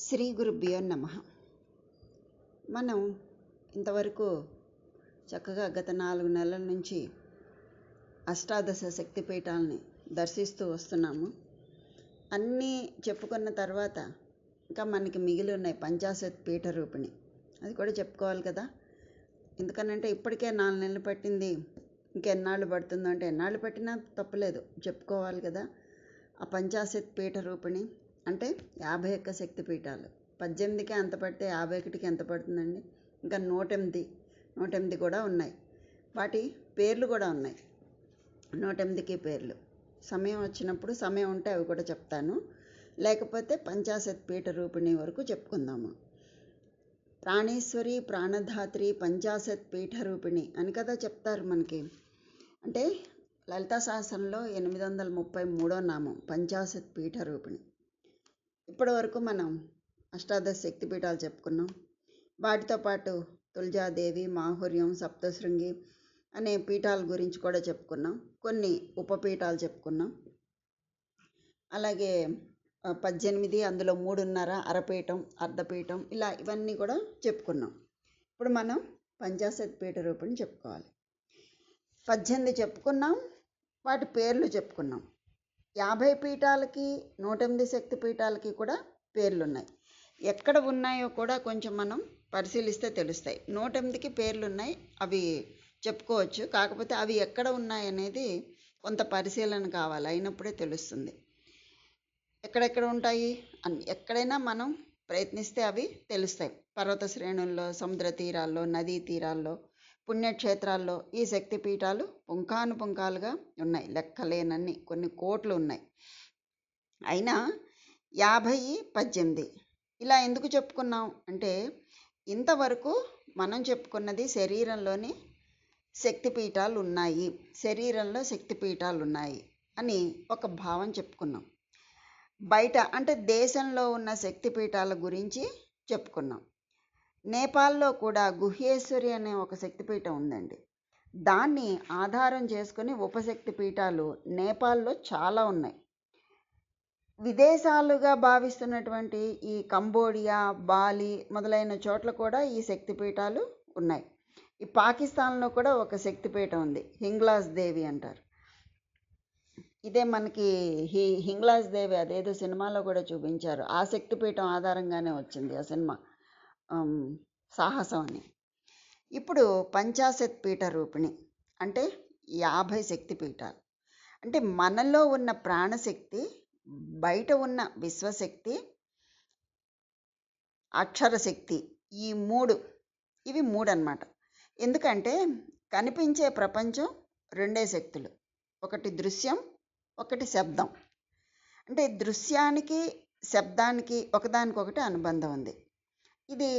శ్రీ గురుభ్యో నమః. మనం ఇంతవరకు చక్కగా గత 4 నెలల నుంచి అష్టాదశ శక్తిపీఠాలని దర్శిస్తూ వస్తున్నాము. అన్నీ చెప్పుకున్న తర్వాత ఇంకా మనకి మిగిలి ఉన్నాయి పంచాశత్ పీఠ రూపిణి. అది కూడా చెప్పుకోవాలి కదా. ఎందుకనంటే ఇప్పటికే 4 నెలలు పట్టింది, ఇంకెన్నాళ్ళు పడుతుందో అంటే ఎన్నాళ్ళు పట్టినా తప్పలేదు, చెప్పుకోవాలి కదా. ఆ పంచాశత్ పీఠ రూపిణి అంటే 51 శక్తిపీఠాలు. 18కి అంత పడితే 51కి ఎంత పడుతుందండి? ఇంకా 108 కూడా ఉన్నాయి. వాటి పేర్లు కూడా ఉన్నాయి. 108కి పేర్లు. సమయం వచ్చినప్పుడు, సమయం ఉంటే అవి కూడా చెప్తాను. లేకపోతే పంచాశత్ పీఠ రూపిణి వరకు చెప్పుకుందాము. ప్రాణేశ్వరి, ప్రాణధాత్రి, పంచాశత్ పీఠ రూపిణి అని కదా చెప్తారు మనకి. అంటే లలితా సహస్రంలో 833వ నామం పంచాశత్ పీఠ రూపిణి. ఇప్పటి వరకు మనం అష్టాదశ శక్తిపీఠాలు చెప్పుకున్నాం. వాటితో పాటు తులజాదేవి, మాహుర్యం, సప్తశృంగి అనే పీఠాల గురించి కూడా చెప్పుకున్నాం. కొన్ని ఉపపీఠాలు చెప్పుకున్నాం. అలాగే 18, అందులో 3.5 అరపీఠం, అర్ధపీఠం, ఇవన్నీ కూడా చెప్పుకున్నాం. ఇప్పుడు మనం పంచాశత్ పీఠ రూపిణి చెప్పుకోవాలి. 18 చెప్పుకున్నాం, వాటి పేర్లు చెప్పుకున్నాం. 50 పీఠాలకి, 108 శక్తి పీఠాలకి కూడా పేర్లు ఉన్నాయి. ఎక్కడ ఉన్నాయో కూడా కొంచెం మనం పరిశీలిస్తే తెలుస్తాయి. 108కి పేర్లు ఉన్నాయి, అవి చెప్పుకోవచ్చు. కాకపోతే అవి ఎక్కడ ఉన్నాయనేది కొంత పరిశీలన కావాలి, అయినప్పుడే తెలుస్తుంది. ఎక్కడెక్కడ ఉంటాయి అని ఎక్కడైనా మనం ప్రయత్నిస్తే అవి తెలుస్తాయి. పర్వత శ్రేణుల్లో, సముద్ర తీరాల్లో, నదీ తీరాల్లో, పుణ్యక్షేత్రాల్లో ఈ శక్తిపీఠాలు పుంఖానుపుంఖాలుగా ఉన్నాయి. లెక్కలేనన్ని, కొన్ని కోట్లు ఉన్నాయి. అయినా 50, 18 ఇలా ఎందుకు చెప్పుకున్నాం అంటే, ఇంతవరకు మనం చెప్పుకున్నది శరీరంలోని శక్తిపీఠాలు ఉన్నాయి, శరీరంలో శక్తిపీఠాలు ఉన్నాయి అని ఒక భావం చెప్పుకున్నాం. బయట అంటే దేశంలో ఉన్న శక్తిపీఠాల గురించి చెప్పుకున్నాం. నేపాల్లో కూడా గుహ్యేశ్వరి అనే ఒక శక్తిపీఠం ఉందండి. దాన్ని ఆధారం చేసుకుని ఉపశక్తి పీఠాలు నేపాల్లో చాలా ఉన్నాయి. విదేశాలుగా భావిస్తున్నటువంటి ఈ కంబోడియా, బాలి మొదలైన చోట్ల కూడా ఈ శక్తిపీఠాలు ఉన్నాయి. ఈ పాకిస్తాన్లో కూడా ఒక శక్తిపీఠం ఉంది, హింగ్లాజ్ దేవి అంటారు. ఇదే మనకి హింగ్లాజ్ దేవి అదేదో సినిమాలో కూడా చూపించారు. ఆ శక్తిపీఠం ఆధారంగానే వచ్చింది ఆ సినిమా, సాహసం అని. ఇప్పుడు పంచాశత్ పీఠ రూపిణి అంటే 50 శక్తిపీఠాలు. అంటే మనలో ఉన్న ప్రాణశక్తి, బయట ఉన్న విశ్వశక్తి, అక్షరశక్తి, ఇవి మూడు అన్నమాట. ఎందుకంటే కనిపించే ప్రపంచం 2 శక్తులు, ఒకటి దృశ్యం, ఒకటి శబ్దం. అంటే దృశ్యానికి, శబ్దానికి ఒకదానికొకటి అనుబంధం ఉంది. ఇది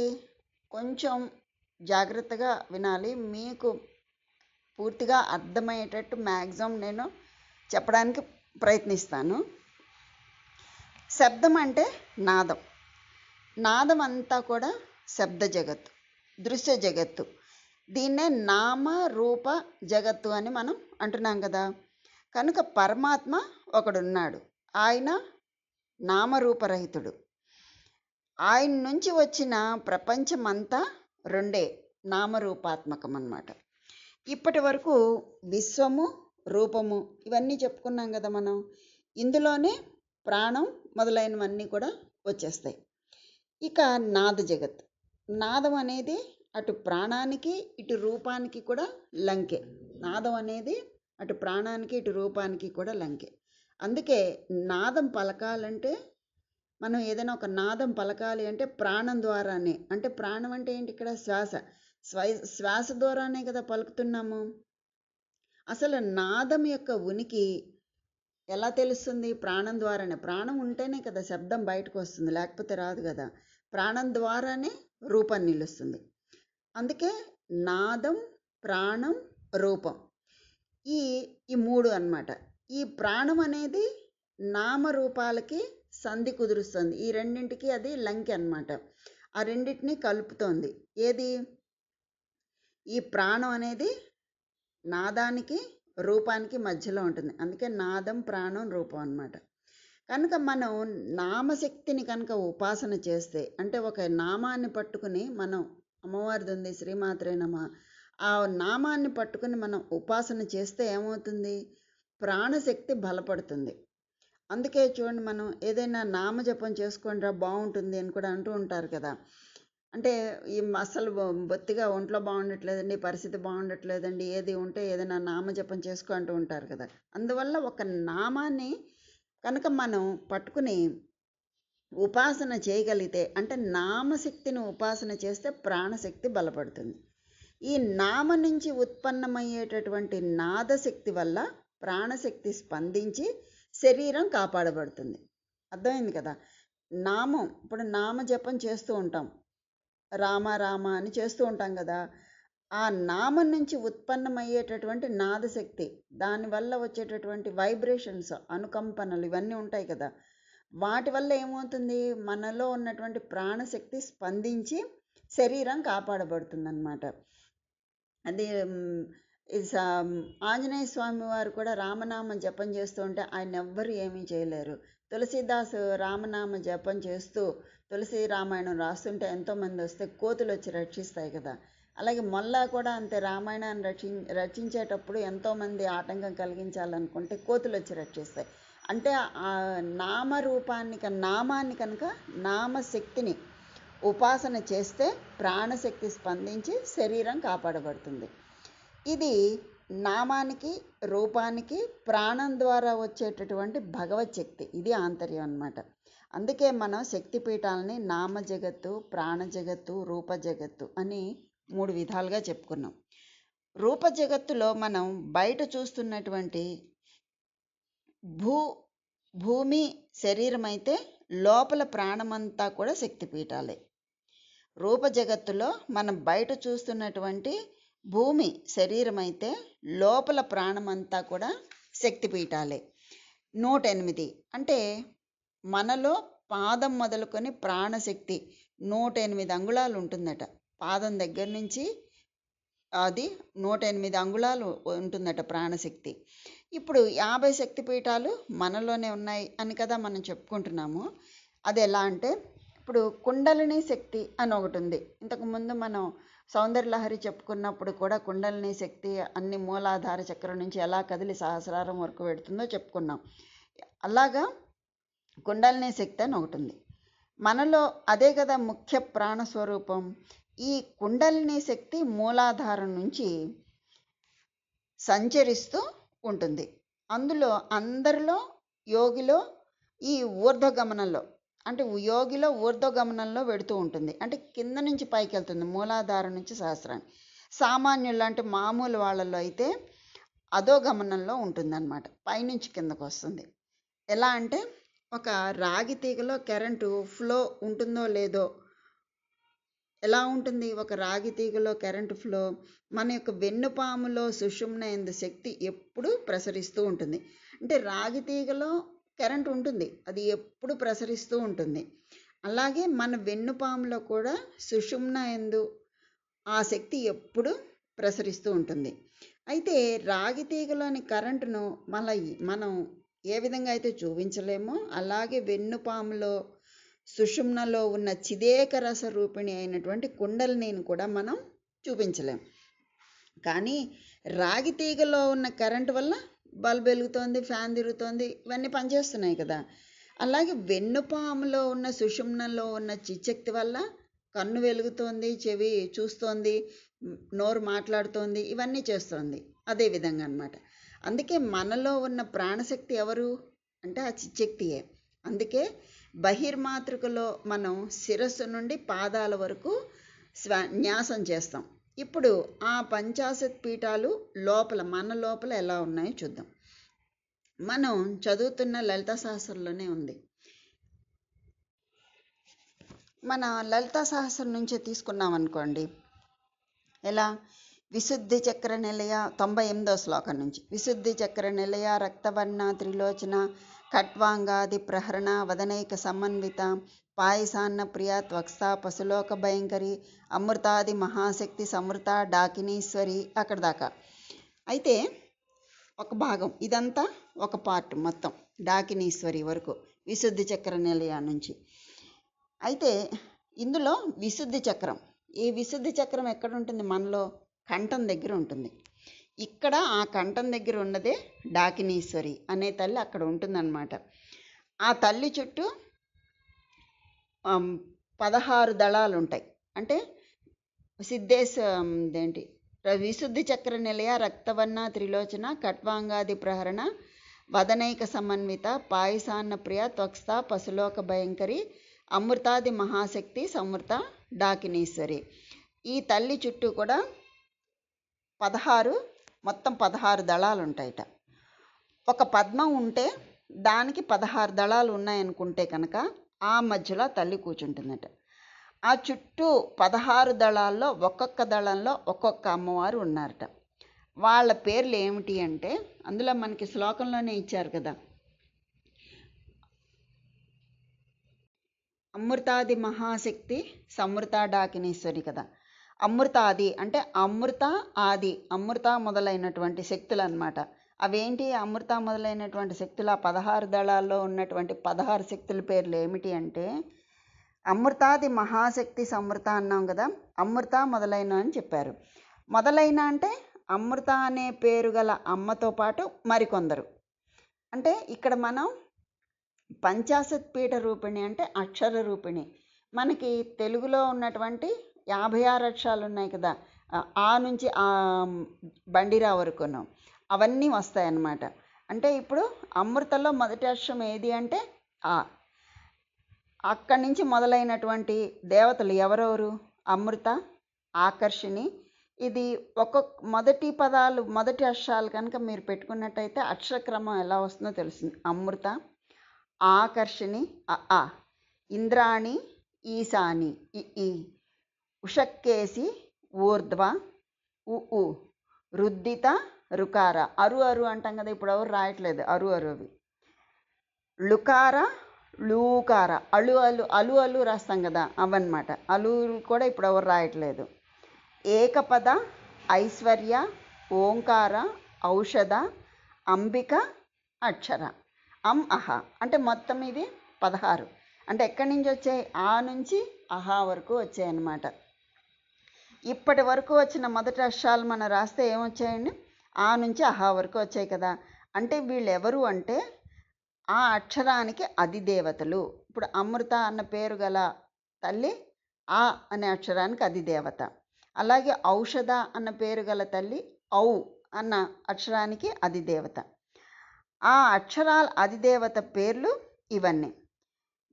కొంచెం జాగ్రత్తగా వినాలి, మీకు పూర్తిగా అర్థమయ్యేటట్టు మ్యాక్సిమం నేను చెప్పడానికి ప్రయత్నిస్తాను. శబ్దం అంటే నాదం. నాదం అంతా కూడా శబ్ద జగత్తు, దృశ్య జగత్తు. దీన్నే నామ రూప జగత్తు అని మనం అంటున్నాం కదా. కనుక పరమాత్మ ఒకడున్నాడు, ఆయన నామరూపరహితుడు. ఆయన నుంచి వచ్చిన ప్రపంచం అంతా 2 నామరూపాత్మకం అన్నమాట. ఇప్పటి వరకు విశ్వము, రూపము ఇవన్నీ చెప్పుకున్నాం కదా మనం. ఇందులోనే ప్రాణం మొదలైనవన్నీ కూడా వచ్చేస్తాయి. ఇక నాద జగత్. నాదం అనేది అటు ప్రాణానికి, ఇటు రూపానికి కూడా లంకే. నాదం అనేది అటు ప్రాణానికి, ఇటు రూపానికి కూడా లంకే. అందుకే నాదం పలకాలంటే, మనం ఏదైనా ఒక నాదం పలకాలి అంటే ప్రాణం ద్వారానే. అంటే ప్రాణం అంటే ఏంటి? ఇక్కడ శ్వాస ద్వారానే కదా పలుకుతున్నాము. అసలు నాదం యొక్క ఉనికి ఎలా తెలుస్తుంది? ప్రాణం ద్వారానే. ప్రాణం ఉంటేనే కదా శబ్దం బయటకు వస్తుంది, లేకపోతే రాదు కదా. ప్రాణం ద్వారానే రూపం నిలుస్తుంది. అందుకే నాదం, ప్రాణం, రూపం ఈ 3 అన్నమాట. ఈ ప్రాణం అనేది నామరూపాలకి సంధి కుదురుస్తుంది. ఈ రెండింటికి అది లంకె అన్నమాట. ఆ రెండింటిని కలుపుతోంది. ఏది? ఈ ప్రాణం అనేది నాదానికి, రూపానికి మధ్యలో ఉంటుంది. అందుకే నాదం, ప్రాణం, రూపం అన్నమాట. కనుక మనం నామశక్తిని కనుక ఉపాసన చేస్తే, అంటే ఒక నామాన్ని పట్టుకుని మనం, అమ్మవారిది ఉంది శ్రీమాత్రే నమ, ఆ నామాన్ని పట్టుకుని మనం ఉపాసన చేస్తే ఏమవుతుంది? ప్రాణశక్తి బలపడుతుంది. అందుకే చూడండి, మనం ఏదైనా నామజపం చేసుకోండిరా బాగుంటుంది అని కూడా అంటూ ఉంటారు కదా. అంటే ఈ అసలు బొత్తిగా ఒంట్లో బాగుండట్లేదండి, పరిస్థితి బాగుండట్లేదండి, ఏది ఉంటే ఏదైనా నామజపం చేసుకో అంటూ ఉంటారు కదా. అందువల్ల ఒక నామాన్ని కనుక మనం పట్టుకుని ఉపాసన చేయగలిగితే, అంటే నామశక్తిని ఉపాసన చేస్తే ప్రాణశక్తి బలపడుతుంది. ఈ నామ నుంచి ఉత్పన్నమయ్యేటటువంటి నాదశక్తి వల్ల ప్రాణశక్తి స్పందించి శరీరం కాపాడబడుతుంది. అర్థమైంది కదా. నామం, ఇప్పుడు నామజపం చేస్తూ ఉంటాం, రామ రామ అని చేస్తూ ఉంటాం కదా. ఆ నామం నుంచి ఉత్పన్నమయ్యేటటువంటి నాదశక్తి, దానివల్ల వచ్చేటటువంటి వైబ్రేషన్స్, అనుకంపనలు ఇవన్నీ ఉంటాయి కదా. వాటి వల్ల ఏమవుతుంది? మనలో ఉన్నటువంటి ప్రాణశక్తి స్పందించి శరీరం కాపాడబడుతుందన్నమాట. అది ఆంజనేయ స్వామి వారు కూడా రామనామ జపం చేస్తూ ఉంటే ఆయన ఎవ్వరు ఏమీ చేయలేరు. తులసీదాసు రామనామ జపం చేస్తూ తులసి రామాయణం రాస్తుంటే ఎంతోమంది వస్తే కోతులు వచ్చి రక్షిస్తాయి కదా. అలాగే మొల్లా కూడా అంతే, రామాయణాన్ని రచించేటప్పుడు ఎంతోమంది ఆటంకం కలిగించాలనుకుంటే కోతులు వచ్చి రక్షిస్తాయి. అంటే ఆ నామాన్ని కనుక నామశక్తిని ఉపాసన చేస్తే ప్రాణశక్తి స్పందించి శరీరం కాపాడబడుతుంది. ఇది నామానికి, రూపానికి, ప్రాణం ద్వారా వచ్చేటటువంటి భగవత్ శక్తి, ఇది ఆంతర్యం అన్నమాట. అందుకే మనం శక్తిపీఠాలని నామ జగత్తు, ప్రాణ జగత్తు, రూప జగత్తు అని 3 విధాలుగా చెప్పుకున్నాం. రూప జగత్తులో మనం బయట చూస్తున్నటువంటి భూమి శరీరం అయితే లోపల ప్రాణమంతా కూడా శక్తిపీఠాలే. రూప జగత్తులో మనం బయట చూస్తున్నటువంటి భూమి శరీరం అయితే లోపల ప్రాణమంతా కూడా శక్తిపీఠాలే. 108 అంటే మనలో పాదం మొదలుకొని ప్రాణశక్తి 108 అంగుళాలు ఉంటుందట. పాదం దగ్గర నుంచి అది 108 అంగుళాలు ఉంటుందట ప్రాణశక్తి. ఇప్పుడు 50 శక్తిపీఠాలు మనలోనే ఉన్నాయి అని కదా మనం చెప్పుకుంటున్నాము. అది ఎలా అంటే, ఇప్పుడు కుండలిని శక్తి అని ఒకటి ఉంది. ఇంతకుముందు మనం సౌందర్యలహరి చెప్పుకున్నప్పుడు కూడా కుండలిని శక్తి అన్ని మూలాధార చక్రం నుంచి ఎలా కదిలి సహస్రారం వరకు పెడుతుందో చెప్పుకున్నాం. అలాగా కుండలిని శక్తి అని ఒకటి ఉంది మనలో. అదే కదా ముఖ్య ప్రాణస్వరూపం. ఈ కుండలిని శక్తి మూలాధారం నుంచి సంచరిస్తూ ఉంటుంది. అందులో అందరిలో యోగిలో ఈ ఊర్ధ్వగమనంలో, అంటే యోగిలో ఊర్ధ్వగమనంలో వెడుతూ ఉంటుంది. అంటే కింద నుంచి పైకి వెళ్తుంది, మూలాధారం నుంచి సహస్రాన్ని. సామాన్యులు అంటే మామూలు వాళ్ళలో అయితే అధోగమనంలో ఉంటుందన్నమాట, పైనుంచి కిందకు వస్తుంది. ఎలా అంటే ఒక రాగి తీగలో కరెంటు ఫ్లో ఉంటుందో లేదో, ఎలా ఉంటుంది ఒక రాగి తీగలో కరెంటు ఫ్లో? మన యొక్క వెన్నుపాములో సుషుమ్న యందు శక్తి ఎప్పుడూ ప్రసరిస్తూ ఉంటుంది. అంటే రాగి తీగలో కరెంట్ ఉంటుంది, అది ఎప్పుడు ప్రసరిస్తూ ఉంటుంది. అలాగే మన వెన్నుపాములో కూడా సుషుమ్న యందు ఆ శక్తి ఎప్పుడు ప్రసరిస్తూ ఉంటుంది. అయితే రాగి తీగలోని కరెంటును మనం ఏ విధంగా అయితే చూపించలేమో, అలాగే వెన్నుపాములో సుషుమ్నలో ఉన్న చిదేక రస రూపిణి అయినటువంటి కుండలిని కూడా మనం చూపించలేం. కానీ రాగి తీగలో ఉన్న కరెంటు వల్ల బల్బ్ వెలుగుతోంది, ఫ్యాన్ తిరుగుతోంది, ఇవన్నీ పనిచేస్తున్నాయి కదా. అలాగే వెన్నుపాములో ఉన్న సుషుమ్నలో ఉన్న చిచ్చక్తి వల్ల కన్ను వెలుగుతోంది, చెవి చూస్తోంది, నోరు మాట్లాడుతోంది, ఇవన్నీ చేస్తోంది. అదే విధంగా అన్నమాట. అందుకే మనలో ఉన్న ప్రాణశక్తి ఎవరు అంటే ఆ చిచ్చక్తియే. అందుకే బహిర్మాతృకలో మనం శిరస్సు నుండి పాదాల వరకు న్యాసం చేస్తాం. ఇప్పుడు ఆ పంచాశత్ పీఠాలు మన లోపల ఎలా ఉన్నాయో చూద్దాం. మనం చదువుతున్న లలితా సహస్రంలోనే ఉంది. మన లలితా సహస్రం నుంచే తీసుకున్నాం అనుకోండి. ఎలా? విశుద్ధి చక్ర నిలయ 98వ శ్లోకం నుంచి, విశుద్ధి చక్ర నిలయ రక్తవర్ణ త్రిలోచన ఖట్వాంగాది ప్రహరణ వదనైక సమన్విత పాయసాన్న ప్రియ త్వక్స్థ పశులోక భయంకరి అమృతాది మహాశక్తి సమృత డాకినీశ్వరి, అక్కడ దాకా. అయితే ఒక భాగం, ఇదంతా ఒక పార్ట్ మొత్తం డాకినీశ్వరి వరకు. విశుద్ధి చక్ర నిలయ నుంచి. అయితే ఇందులో విశుద్ధి చక్రం, ఈ విశుద్ధి చక్రం ఎక్కడ ఉంటుంది? మనలో కంఠం దగ్గర ఉంటుంది. ఇక్కడ ఆ కంఠం దగ్గర ఉన్నదే డాకినీశ్వరి అనే తల్లి అక్కడ ఉంటుందన్నమాట. ఆ తల్లి చుట్టూ 16 దళాలు ఉంటాయి. అంటే ఏంటి, విశుద్ధి చక్ర నిలయ రక్తవర్ణ త్రిలోచన ఖట్వాంగాది ప్రహరణ వదనైక సమన్విత పాయసాన్న ప్రియ త్వక్స్థ పశులోక భయంకరి అమృతాది మహాశక్తి సమృత డాకినీశ్వరి. ఈ తల్లి చుట్టూ కూడా మొత్తం 16 దళాలు ఉంటాయట. ఒక పద్మం ఉంటే దానికి 16 దళాలు ఉన్నాయనుకుంటే కనుక ఆ మధ్యలో తల్లి కూర్చుంటుందట. ఆ చుట్టూ 16 దళాల్లో ఒక్కొక్క దళంలో ఒక్కొక్క అమ్మవారు ఉన్నారట. వాళ్ళ పేర్లు ఏమిటి అంటే, అందులో మనకి శ్లోకంలోనే ఇచ్చారు కదా, అమృతాది మహాశక్తి సమృత డాకినీశ్వరి కదా. అమృతాది అంటే అమృత ఆది, అమృత మొదలైనటువంటి శక్తులు అన్నమాట. అవేంటి అమృత మొదలైనటువంటి శక్తులు? ఆ 16 దళాల్లో ఉన్నటువంటి 16 శక్తుల పేర్లు ఏమిటి అంటే, అమృతాది మహాశక్తి సమృత అన్నాం కదా, అమృత మొదలైన అని చెప్పారు. మొదలైన అంటే అమృత అనే పేరు గల అమ్మతో పాటు మరికొందరు. అంటే ఇక్కడ మనం పంచాశత్ పీఠ రూపిణి అంటే అక్షర రూపిణి. మనకి తెలుగులో ఉన్నటువంటి 56 అక్షరాలు ఉన్నాయి కదా, ఆ నుంచి ఆ బండిరా వరకును అవన్నీ వస్తాయన్నమాట. అంటే ఇప్పుడు అమృతలో మొదటి అక్షరం ఏది అంటే ఆ. అక్కడి నుంచి మొదలైనటువంటి దేవతలు ఎవరెవరు? అమృత, ఆకర్షిణి. ఇది మొదటి అక్షరాలు కనుక మీరు పెట్టుకున్నట్టయితే అక్షరక్రమం ఎలా వస్తుందో తెలుస్తుంది. అమృత, ఆకర్షిణి అ, ఇంద్రాణి ఈశాని ఇ, ఉషక్కేసి ఊర్ధ్వ ఉ, రుద్దిత రుకార. అరు అంటాం కదా, ఇప్పుడు ఎవరు రాయట్లేదు అవి. లుకార లూకార, అలు రాస్తాం కదా అవన్నమాట. అలు కూడా ఇప్పుడు ఎవరు రాయట్లేదు. ఏకపద, ఐశ్వర్య, ఓంకార, ఔషధ, అంబిక, అక్షర, అహ. అంటే మొత్తం ఇది 16. అంటే ఎక్కడి నుంచి వచ్చాయి? ఆ నుంచి అహా వరకు వచ్చాయి అన్నమాట. ఇప్పటి వరకు వచ్చిన మొదటి అక్షరాలు మనం రాస్తే ఏమొచ్చాయండి? ఆ నుంచి అహా వరకు వచ్చాయి కదా. అంటే వీళ్ళు ఎవరు అంటే ఆ అక్షరానికి అధిదేవతలు. ఇప్పుడు అమృత అన్న పేరు గల తల్లి ఆ అనే అక్షరానికి అధిదేవత. అలాగే ఔషధ అన్న పేరు గల తల్లి ఔ అన్న అక్షరానికి అధిదేవత. ఆ అక్షరాల అధిదేవత పేర్లు ఇవన్నీ.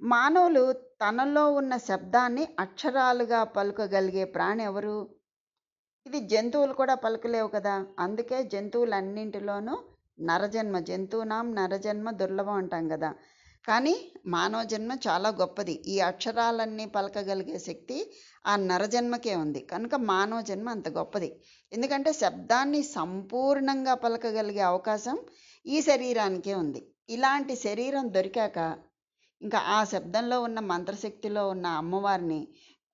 మానవులు తనలో ఉన్న శబ్దాన్ని అక్షరాలుగా పలుకగలిగే ప్రాణి ఎవరు? ఇది జంతువులు కూడా పలుకలేవు కదా. అందుకే జంతువులన్నింటిలోనూ నరజన్మ, జంతువునాం నరజన్మ దుర్లభం అంటాం కదా. కానీ మానవ జన్మ చాలా గొప్పది. ఈ అక్షరాలన్నీ పలకగలిగే శక్తి ఆ నరజన్మకే ఉంది. కనుక మానవ జన్మ అంత గొప్పది. ఎందుకంటే శబ్దాన్ని సంపూర్ణంగా పలకగలిగే అవకాశం ఈ శరీరానికే ఉంది. ఇలాంటి శరీరం దొరికాక ఇంకా ఆ శబ్దంలో ఉన్న మంత్రశక్తిలో ఉన్న అమ్మవారిని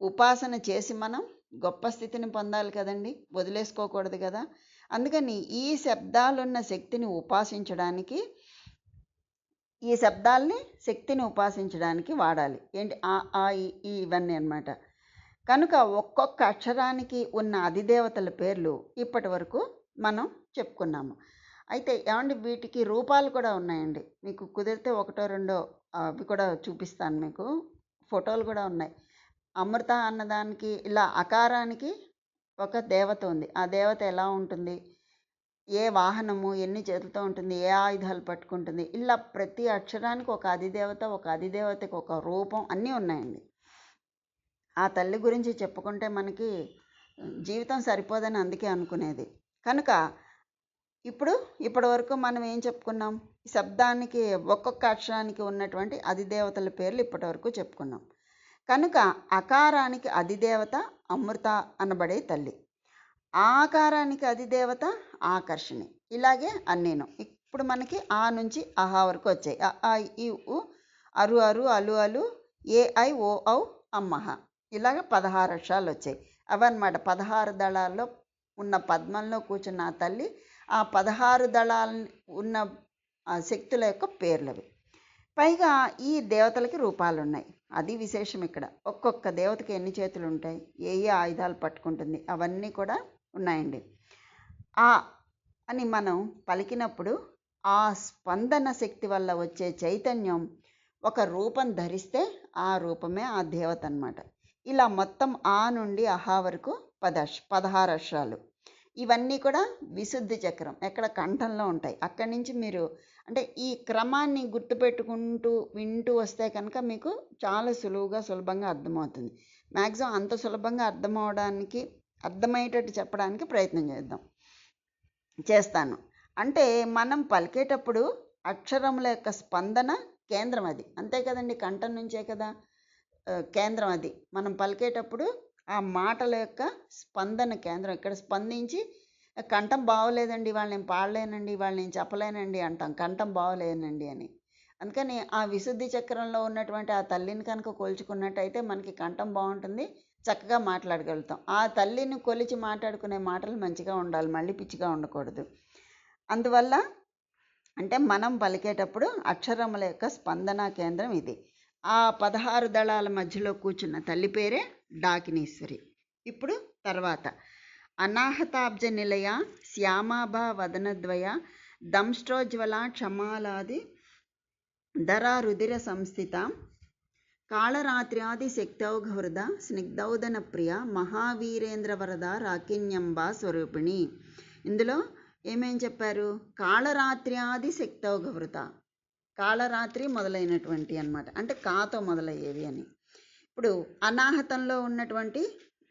ఉపాసన చేసి మనం గొప్ప స్థితిని పొందాలి కదండి, వదిలేసుకోకూడదు కదా. అందుకని ఈ శబ్దాలున్న శక్తిని ఉపాసించడానికి, ఈ శక్తిని ఉపాసించడానికి వాడాలి. ఏంటి? ఆ ఈ ఇవన్నీ అన్నమాట. కనుక ఒక్కొక్క అక్షరానికి ఉన్న అధిదేవతల పేర్లు ఇప్పటి వరకు మనం చెప్పుకున్నాము. అయితే ఏమండి, వీటికి రూపాలు కూడా ఉన్నాయండి. మీకు కుదిరితే ఒకటో రెండో అవి కూడా చూపిస్తాను. మీకు ఫోటోలు కూడా ఉన్నాయి. అమృత అన్నదానికి ఇలా అకారానికి ఒక దేవత ఉంది. ఆ దేవత ఎలా ఉంటుంది, ఏ వాహనము, ఎన్ని చేతులతో ఉంటుంది, ఏ ఆయుధాలు పట్టుకుంటుంది, ఇలా ప్రతి అక్షరానికి ఒక అధిదేవత, ఒక అధిదేవతకి ఒక రూపం అన్నీ ఉన్నాయండి. ఆ తల్లి గురించి చెప్పుకుంటే మనకి జీవితం సరిపోదని అందుకే అనుకునేది. కనుక ఇప్పటి వరకు మనం ఏం చెప్పుకున్నాం? శబ్దానికి ఒక్కొక్క అక్షరానికి ఉన్నటువంటి అధిదేవతల పేర్లు ఇప్పటి వరకు చెప్పుకున్నాం. కనుక అకారానికి అధిదేవత అమృత అనబడే తల్లి, ఆకారానికి అధిదేవత ఆకర్షణి. ఇలాగే అన్నీను. ఇప్పుడు మనకి ఆ నుంచి అహా వరకు వచ్చాయి. అ ఈ ఉ, అరు అలు అలు, ఏ ఐ ఓ ఔ అమ్మహ. ఇలాగ 16 అక్షరాలు వచ్చాయి. అవన్నమాట 16 దళాల్లో ఉన్న పద్మంలో కూర్చున్న ఆ తల్లి, ఆ 16 దళాలు ఉన్న శక్తుల యొక్క పేర్లవి. పైగా ఈ దేవతలకి రూపాలు ఉన్నాయి. అది విశేషం ఇక్కడ. ఒక్కొక్క దేవతకి ఎన్ని చేతులు ఉంటాయి, ఏ ఏ ఆయుధాలు పట్టుకుంటుంది, అవన్నీ కూడా ఉన్నాయండి. ఆ అని మనం పలికినప్పుడు ఆ స్పందన శక్తి వల్ల వచ్చే చైతన్యం ఒక రూపం ధరిస్తే ఆ రూపమే ఆ దేవత అన్నమాట. ఇలా మొత్తం ఆ నుండి అహా వరకు 16 అక్షరాలు. ఇవన్నీ కూడా విశుద్ధి చక్రం ఎక్కడ కంఠంలో ఉంటాయి. అక్కడి నుంచి మీరు అంటే ఈ క్రమాన్ని గుర్తుపెట్టుకుంటూ వింటూ వస్తే కనుక మీకు చాలా సులభంగా అర్థమవుతుంది. మ్యాక్సిమం అంత సులభంగా అర్థమయ్యేటట్టు చెప్పడానికి ప్రయత్నం చేస్తాను. అంటే మనం పలికేటప్పుడు అక్షరముల యొక్క స్పందన కేంద్రం అది. అంతే కదండి, కంఠం నుంచే కదా కేంద్రం అది. మనం పలికేటప్పుడు ఆ మాటల యొక్క స్పందన కేంద్రం ఇక్కడ స్పందించి కంఠం బాగోలేదండి, ఇవాళ నేను పాడలేనండి, ఇవాళ నేను చెప్పలేనండి అంటాం, కంఠం బాగోలేనండి అని. అందుకని ఆ విశుద్ధి చక్రంలో ఉన్నటువంటి ఆ తల్లిని కనుక కొలుచుకున్నట్టయితే మనకి కంఠం బాగుంటుంది, చక్కగా మాట్లాడగలుగుతాం. ఆ తల్లిని కొలిచి మాట్లాడుకునే మాటలు మంచిగా ఉండాలి, మళ్ళీ పిచ్చిగా ఉండకూడదు. అందువల్ల అంటే మనం పలికేటప్పుడు అక్షరముల యొక్క స్పందన కేంద్రం ఇది. ఆ 16 దళాల మధ్యలో కూర్చున్న తల్లి పేరే డాకినీశ్వరి. ఇప్పుడు తర్వాత అనాహతాబ్జ నిలయ శ్యామాభా వదనద్వయ దంష్ట్రోజ్వల క్షమాలాది ధరా రుధిర సంస్థిత కాళరాత్ర్యాది శక్తౌఘవృద స్నిగ్ధౌదన ప్రియ మహావీరేంద్ర వరద రాకిన్యంబా స్వరూపిణి. ఇందులో ఏమేం చెప్పారు? కాళరాత్ర్యాది శక్తౌఘవృత, కాళరాత్రి మొదలైనటువంటి అన్నమాట, అంటే కాతో మొదలయ్యేవి అని. ఇప్పుడు అనాహతంలో ఉన్నటువంటి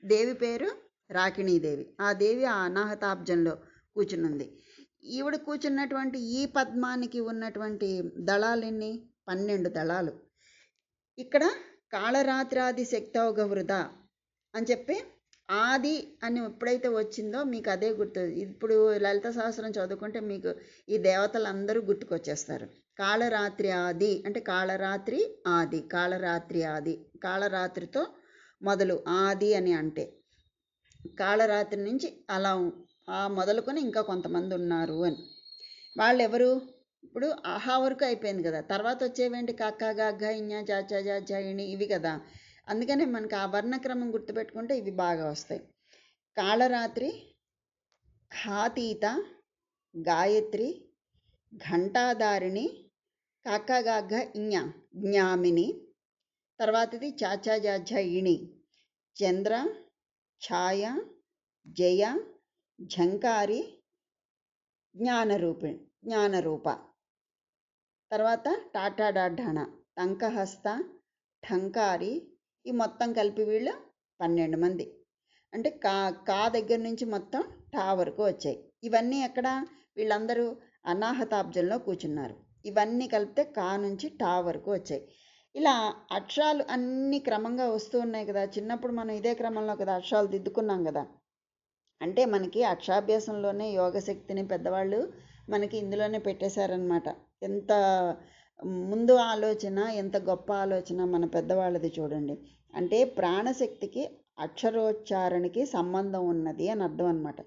దేవి పేరు రాకిణీదేవి. ఆ దేవి ఆ అనాహతాబ్జంలో కూర్చునుంది. ఈవిడ కూర్చున్నటువంటి ఈ పద్మానికి ఉన్నటువంటి దళాలెన్ని? 12 దళాలు. ఇక్కడ కాళరాత్రాది శక్తౌఘవృద అని చెప్పి ఆది అని ఎప్పుడైతే వచ్చిందో మీకు అదే గుర్తు. ఇప్పుడు లలిత సహస్రం చదువుకుంటే మీకు ఈ దేవతలందరూ గుర్తుకొచ్చేస్తారు. కాళరాత్రి ఆది అంటే కాళరాత్రి ఆది, కాళరాత్రి ఆది, కాళరాత్రితో మొదలు ఆది అని అంటే కాళరాత్రి నుంచి అలా మొదలుకొని ఇంకా కొంతమంది ఉన్నారు అని. వాళ్ళు ఎవరు? ఇప్పుడు ఆహా వరకు అయిపోయింది కదా, తర్వాత వచ్చేవేంటి? కక్క గగ్గ ఇඤ చ చ జ ఝ ఇణి ఇవి కదా. అందుకనే మనకి ఆ వర్ణక్రమం గుర్తుపెట్టుకుంటే ఇవి బాగా వస్తాయి. కాళరాత్రి, ఖాతీత, గాయత్రి, ఘంటాధారిణి, కక్క గగ్గ ఇඤ జ్ఞామిని, తర్వాతది చాచా జాఝ ఇణి, చంద్ర, ఛాయ, జయ, ఝంకారి, జ్ఞానరూప, తర్వాత టాటా డాఢణ, టంకహస్త, ఠంకారి. ఈ మొత్తం కలిపి వీళ్ళు 12 మంది. అంటే కా దగ్గర నుంచి మొత్తం టా వరకు వచ్చాయి. ఇవన్నీ ఎక్కడ? వీళ్ళందరూ అనాహతాబ్జంలో కూర్చున్నారు. ఇవన్నీ కలిపితే కా నుంచి టా వరకు వచ్చాయి. ఇలా అక్షరాలు అన్ని క్రమంగా వస్తూ ఉన్నాయి కదా. చిన్నప్పుడు మనం ఇదే క్రమంలో కదా అక్షరాలు దిద్దుకున్నాం కదా. అంటే మనకి అక్షరాభ్యాసంలోనే యోగశక్తిని పెద్దవాళ్ళు మనకి ఇందులోనే పెట్టేశారనమాట. ఎంత ముందు ఆలోచన, ఎంత గొప్ప ఆలోచన మన పెద్దవాళ్ళది చూడండి. అంటే ప్రాణశక్తికి అక్షరోచ్చారణకి సంబంధం ఉన్నది అని అర్థం అనమాట.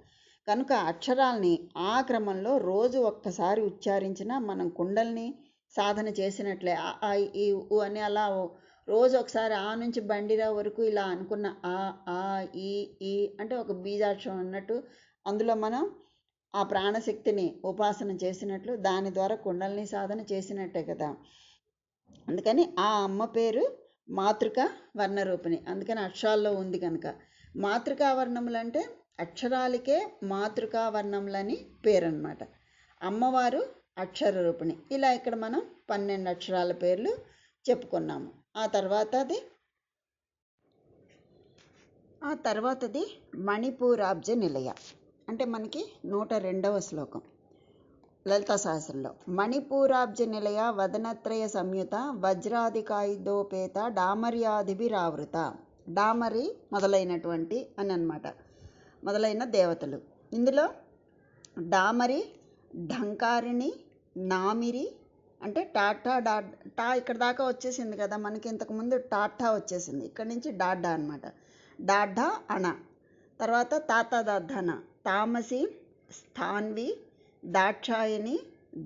కనుక అక్షరాల్ని ఆ క్రమంలో రోజు ఒక్కసారి ఉచ్చారించినా మనం కుండల్ని సాధన చేసినట్లే. ఆ ఈ ఉ అని అలా రోజు ఒకసారి ఆ నుంచి బండిరా వరకు ఇలా అనుకున్న ఆ ఈ అంటే ఒక బీజాక్షరం అన్నట్టు అందులో మనం ఆ ప్రాణశక్తిని ఉపాసన చేసినట్లు దాని ద్వారా కుండల్ని సాధన చేసినట్టే కదా. అందుకని ఆ అమ్మ పేరు మాతృక వర్ణరూపిణి. అందుకని అక్షరాల్లో ఉంది కనుక. మాతృకా వర్ణములు అంటే అక్షరాలకే మాతృకా వర్ణములని పేరు అన్నమాట. అమ్మవారు అక్షర రూపిణి. ఇలా ఇక్కడ మనం 12 అక్షరాల పేర్లు చెప్పుకున్నాము. ఆ తర్వాతది మణిపూరాబ్జ నిలయ. అంటే మనకి 102వ శ్లోకం లలితా సహస్రంలో. మణిపూరాబ్జ నిలయ వదనత్రయ సంయుత వజ్రాదికాయుధోపేత డామర్యాదిభిరావృత. డామరి మొదలైనటువంటి అని అన్నమాట, మొదలైన దేవతలు. ఇందులో డామరి, ఢంకారిణి, నామిరి అంటే టాటా టా ఇక్కడ దాకా వచ్చేసింది కదా మనకి. ఇంతకుముందు టాటా వచ్చేసింది, ఇక్కడ నుంచి డాడ్డా అనమాట. డాఢా అణ, తర్వాత తాతాదాధన, తామసి, స్థాన్వి, దాక్షాయణి,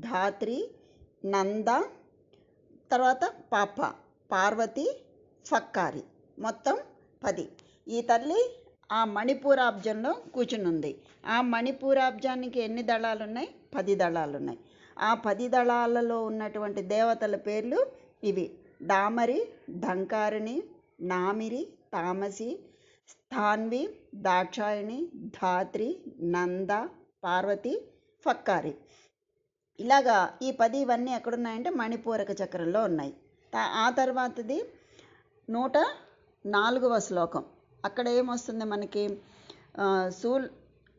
ధాత్రి, నంద, తర్వాత పాప, పార్వతి, ఫక్కారి, మొత్తం 10. ఈ తల్లి ఆ మణిపూరాబ్జంలో కూర్చునుంది. ఆ మణిపూరాబ్జానికి ఎన్ని దళాలు ఉన్నాయి? 10 దళాలు ఉన్నాయి. ఆ 10 దళాలలో ఉన్నటువంటి దేవతల పేర్లు ఇవి: డామరి, ఢంకారిణి, నామిరి, తామసి, స్థాన్వి, దాక్షాయణి, ధాత్రి, నంద, పార్వతి, ఫక్కారి. ఇలాగా ఈ 10 ఇవన్నీ ఎక్కడున్నాయంటే మణిపూరక చక్రంలో ఉన్నాయి. ఆ తర్వాతది 104వ శ్లోకం. అక్కడ ఏమొస్తుంది మనకి?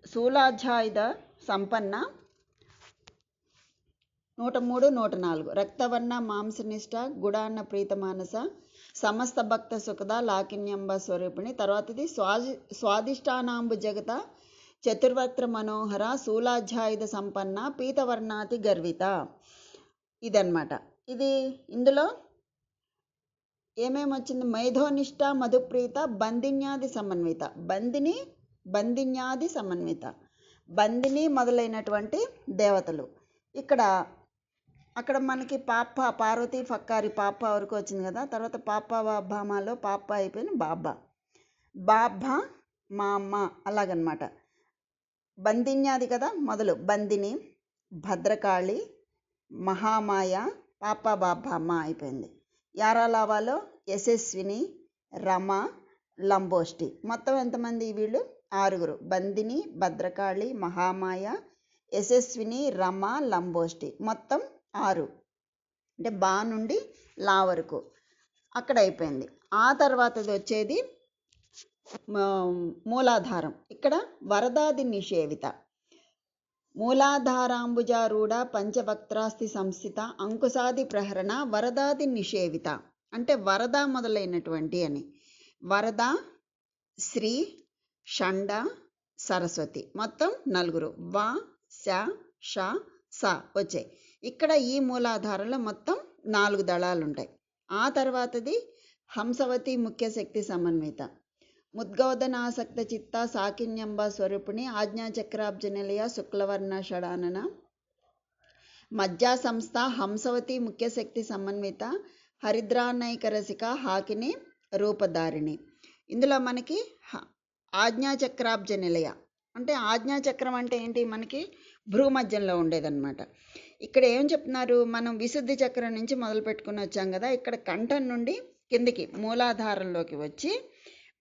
శూలాధ్యాయుధ సంపన్న 103, 104. రక్తవర్ణ మాంసనిష్ట గుడాన్న ప్రీతమానస సమస్త భక్త సుఖద లాకిన్యంబ స్వరూపిణి. తర్వాతది స్వాదిష్టానాంబు జగత చతుర్వక్త్ర మనోహర శూలాధ్యాయుధ సంపన్న పీతవర్ణాతి గర్విత. ఇదన్నమాట. ఇందులో ఏమేమి వచ్చింది? మేధోనిష్ట మధుప్రీత బంధిన్యాది సమన్విత. బంధిన్యాది సమన్విత, బంధిని మొదలైనటువంటి దేవతలు. అక్కడ మనకి పాప, పార్వతి, ఫక్కారి, పాప వరకు వచ్చింది కదా. తర్వాత పాప బాబామాలో పాప అయిపోయిన బాబా, బాబా మా అమ్మ, అలాగనమాట. బంధిన్యాది కదా మొదలు. బంధిని, భద్రకాళి, మహామాయ, పాప బాబామ్మ అయిపోయింది. యారాలావాలో యశస్విని, రమ, లంబోష్టి. మొత్తం ఎంతమంది వీళ్ళు? 6. బంధిని, భద్రకాళి, మహామాయ, యశస్విని, రమ, లంబోష్టి. మొత్తం 6. అంటే బా నుండి లా వరకు అక్కడ అయిపోయింది. ఆ తర్వాతది వచ్చేది మూలాధారం. ఇక్కడ వరదాది నిషేవిత, మూలాధారాంబుజారూఢ పంచవక్త్రాస్తి సంస్థిత అంకుశాది ప్రహరణ వరదాది నిషేవిత. అంటే వరద మొదలైనటువంటి అని. వరద, శ్రీ, షండ, సరస్వతి. మొత్తం 4. వ, శ, ష, స వచ్చాయి. ఇక్కడ ఈ మూలాధారంలో మొత్తం 4 దళాలు ఉంటాయి. ఆ తర్వాతది హంసవతి ముఖ్య శక్తి సమన్విత, ముద్గౌదనాసక్త చిత్త సాకిన్యంబ స్వరూపిణి ఆజ్ఞాచక్రాబ్జ నిలయ శుక్లవర్ణ షడానన మజ్జా సంస్థ హంసవతి ముఖ్య శక్తి సమన్విత హరిద్రానైకరసిక హాకిని రూపధారిణి. ఇందులో మనకి ఆజ్ఞాచక్రాబ్జ నిలయ అంటే ఆజ్ఞాచక్రం అంటే ఏంటి? మనకి భ్రూమధ్యంలో ఉండేదన్నమాట. ఇక్కడ ఏం చెప్తున్నారు? మనం విశుద్ధి చక్రం నుంచి మొదలు పెట్టుకుని వచ్చాం కదా. ఇక్కడ కంఠం నుండి కిందికి మూలాధారంలోకి వచ్చి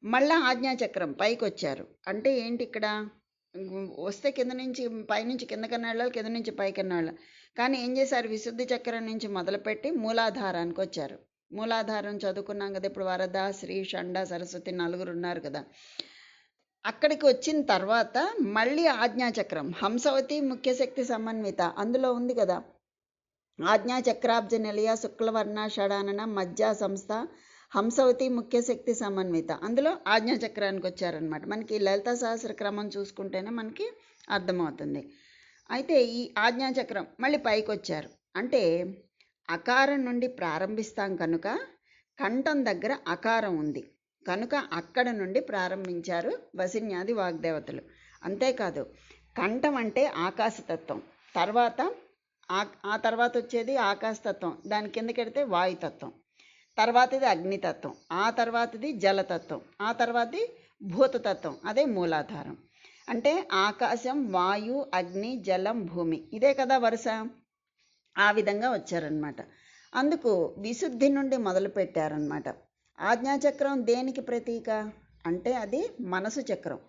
మళ్ళీ ఆజ్ఞాచక్రం పైకి వచ్చారు. అంటే ఏంటి? ఇక్కడ వస్తే కింద నుంచి పైనుంచి కిందకన్నా వెళ్ళాలి, కింద నుంచి పైకన్నా వెళ్ళాలి. కానీ ఏం చేశారు? విశుద్ధి చక్రం నుంచి మొదలుపెట్టి మూలాధారానికి వచ్చారు. మూలాధారం చదువుకున్నాం కదా. ఇప్పుడు వరద, శ్రీ, షండ, సరస్వతి 4 ఉన్నారు కదా. అక్కడికి వచ్చిన తర్వాత మళ్ళీ ఆజ్ఞాచక్రం హంసవతి ముఖ్య శక్తి సమన్విత అందులో ఉంది కదా. ఆజ్ఞాచక్రాబ్జ నిలయ శుక్లవర్ణ షడానన మజ్జా సంస్థ హంసవతి ముఖ్య శక్తి సమన్విత అందులో ఆజ్ఞాచక్రానికి వచ్చారనమాట. మనకి లలితా సహస్ర క్రమం చూసుకుంటేనే మనకి అర్థమవుతుంది. అయితే ఈ ఆజ్ఞాచక్రం మళ్ళీ పైకి వచ్చారు. అంటే అకారం నుండి ప్రారంభిస్తాం కనుక కంఠం దగ్గర అకారం ఉంది కనుక అక్కడ నుండి ప్రారంభించారు వసిన్యాది వాగ్దేవతలు. అంతేకాదు, కంఠం అంటే ఆకాశతత్వం, తర్వాత ఆ తర్వాత వచ్చేది ఆకాశతత్వం, దాని కిందకెడితే వాయుతత్వం, తర్వాతది అగ్నితత్వం, ఆ తర్వాతది జలతత్వం, ఆ తర్వాతది భూతతత్వం, అదే మూలాధారం. అంటే ఆకాశం, వాయు, అగ్ని, జలం, భూమి, ఇదే కదా వరుస. ఆ విధంగా వచ్చారనమాట. అందుకు విశుద్ధి నుండి మొదలు పెట్టారనమాట. ఆజ్ఞాచక్రం దేనికి ప్రతీక అంటే అది మనసు చక్రం.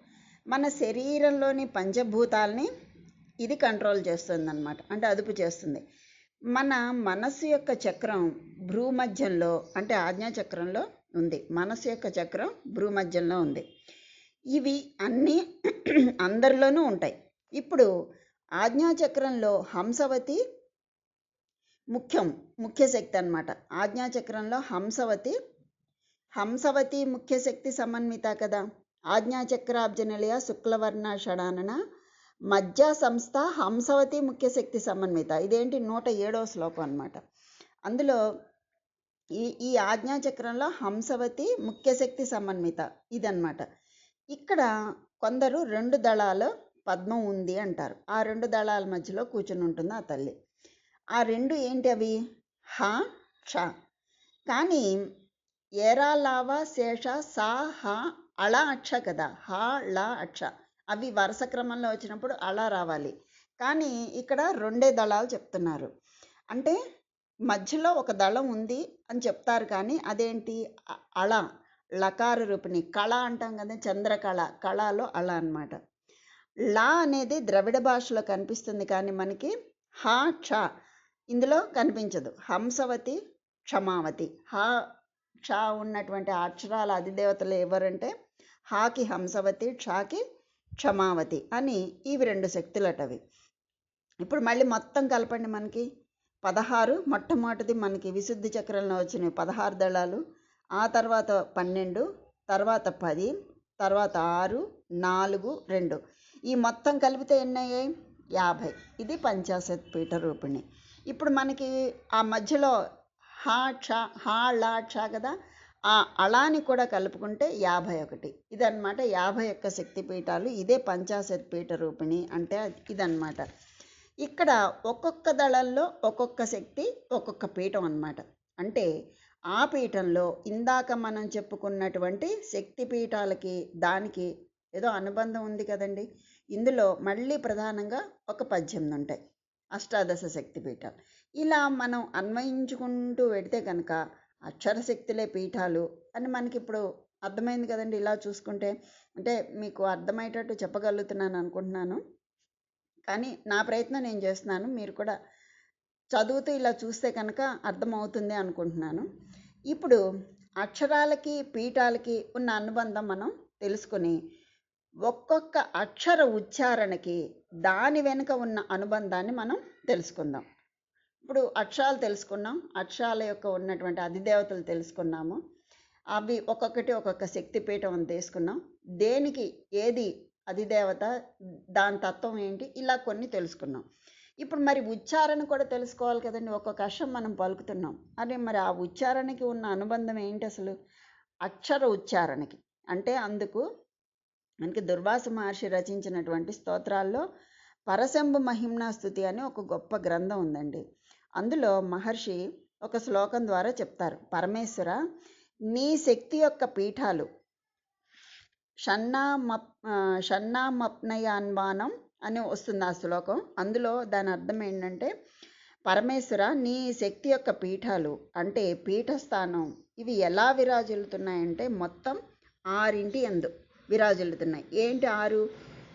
మన శరీరంలోని పంచభూతాలని ఇది కంట్రోల్ చేస్తుందన్నమాట, అంటే అదుపు చేస్తుంది. మన మనస్సు యొక్క చక్రం భ్రూమధ్యంలో అంటే ఆజ్ఞాచక్రంలో ఉంది. మనస్సు యొక్క చక్రం భ్రూమధ్యంలో ఉంది. ఇవి అన్నీ అందరిలోనూ ఉంటాయి. ఇప్పుడు ఆజ్ఞాచక్రంలో హంసవతి ముఖ్య శక్తి అన్నమాట. ఆజ్ఞాచక్రంలో హంసవతి ముఖ్య శక్తి సమన్విత కదా. ఆజ్ఞాచక్రాబ్జ నిలయ శుక్లవర్ణ షడానన మజ్జా సంస్థ హంసవతి ముఖ్య శక్తి సమన్విత. ఇదేంటి 107వ శ్లోకం అన్నమాట. అందులో ఈ ఆజ్ఞాచక్రంలో హంసవతి ముఖ్య శక్తి సమన్విత ఇదన్నమాట. ఇక్కడ కొందరు 2 దళాల పద్మం ఉంది అంటారు. ఆ 2 దళాల మధ్యలో కూర్చుని ఉంటుంది ఆ తల్లి. ఆ 2 ఏంటి అవి? హ, క్ష. కానీ ఏరా లావా శేష సా హ అళ అక్ష కదా, హ ళ అక్ష అవి వరుస క్రమంలో వచ్చినప్పుడు అలా రావాలి. కానీ ఇక్కడ రెండే దళాలు చెప్తున్నారు. అంటే మధ్యలో ఒక దళం ఉంది అని చెప్తారు, కానీ అదేంటి అళ, లకార రూపిణి. కళ అంటాం కదా, చంద్రకళ, కళలో అళ అన్నమాట. లా అనేది ద్రవిడ భాషలో కనిపిస్తుంది, కానీ మనకి హ క్ష ఇందులో కనిపించదు. హంసవతి, క్షమావతి. హ క్ష ఉన్నటువంటి అక్షరాల అధిదేవతలు ఎవరంటే హాకి హంసవతి, క్షాకి క్షమావతి అని ఇవి రెండు శక్తులటవి. ఇప్పుడు మళ్ళీ మొత్తం కలపండి. మనకి 16, మొట్టమొదటిది మనకి విశుద్ధి చక్రంలో వచ్చినవి 16 దళాలు, ఆ తర్వాత 12, తర్వాత 10, తర్వాత 6, 4, 2, ఈ మొత్తం కలిపితే ఎన్ని అయ్యాయి? 50. ఇది పంచాశత్ పీఠ రూపిణి. ఇప్పుడు మనకి ఆ మధ్యలో హ క్ష, హ ళ క్ష కదా, ఆ అళాని కూడా కలుపుకుంటే 51. ఇదన్నమాట 51 శక్తిపీఠాలు. ఇదే పంచాశత్ పీఠ రూపిణి అంటే ఇదన్నమాట. ఇక్కడ ఒక్కొక్క దళంలో ఒక్కొక్క శక్తి, ఒక్కొక్క పీఠం అన్నమాట. అంటే ఆ పీఠంలో ఇందాక మనం చెప్పుకున్నటువంటి శక్తి పీఠాలకి దానికి ఏదో అనుబంధం ఉంది కదండి. ఇందులో మళ్ళీ ప్రధానంగా ఒక 18 ఉంటాయి అష్టాదశ శక్తిపీఠాలు. ఇలా మనం అన్వయించుకుంటూ వెడితే కనుక అక్షరశక్తులే పీఠాలు అని మనకి ఇప్పుడు అర్థమైంది కదండి. ఇలా చూసుకుంటే అంటే మీకు అర్థమయ్యేటట్టు చెప్పగలుగుతున్నాను అనుకుంటున్నాను, కానీ నా ప్రయత్నం నేను చేస్తున్నాను. మీరు కూడా చదువుతూ ఇలా చూస్తే కనుక అర్థమవుతుంది అనుకుంటున్నాను. ఇప్పుడు అక్షరాలకి పీఠాలకి ఉన్న అనుబంధం మనం తెలుసుకొని ఒక్కొక్క అక్షర ఉచ్చారణకి దాని వెనుక ఉన్న అనుబంధాన్ని మనం తెలుసుకుందాం. ఇప్పుడు అక్షరాలు తెలుసుకున్నాం, అక్షరాల యొక్క ఉన్నటువంటి అధిదేవతలు తెలుసుకున్నాము, అవి ఒక్కొక్కటి ఒక్కొక్క శక్తిపీఠం అని తీసుకున్నాం, దేనికి ఏది అధిదేవత, దాని తత్వం ఏంటి, ఇలా కొన్ని తెలుసుకున్నాం. ఇప్పుడు మరి ఉచ్చారణ కూడా తెలుసుకోవాలి కదండి. ఒక్కొక్క అక్షరం మనం పలుకుతున్నాం, అదే మరి ఆ ఉచ్చారణకి ఉన్న అనుబంధం ఏంటి అసలు? అక్షర ఉచ్చారణకి అంటే అందుకు మనకి దుర్వాస మహర్షి రచించినటువంటి స్తోత్రాల్లో పరశంభు మహిమ్నా స్తుతి అని ఒక గొప్ప గ్రంథం ఉందండి. అందులో మహర్షి ఒక శ్లోకం ద్వారా చెప్తారు, పరమేశ్వర నీ శక్తి యొక్క పీఠాలు షణ్ణామప్నయాన్వానం అని వస్తుంది ఆ శ్లోకం. అందులో దాని అర్థం ఏంటంటే, పరమేశ్వర నీ శక్తి యొక్క పీఠాలు అంటే పీఠస్థానం ఇవి ఎలా విరాజిల్లుతున్నాయంటే మొత్తం 6 యందు విరాజిల్లుతున్నాయి. ఏంటి 6?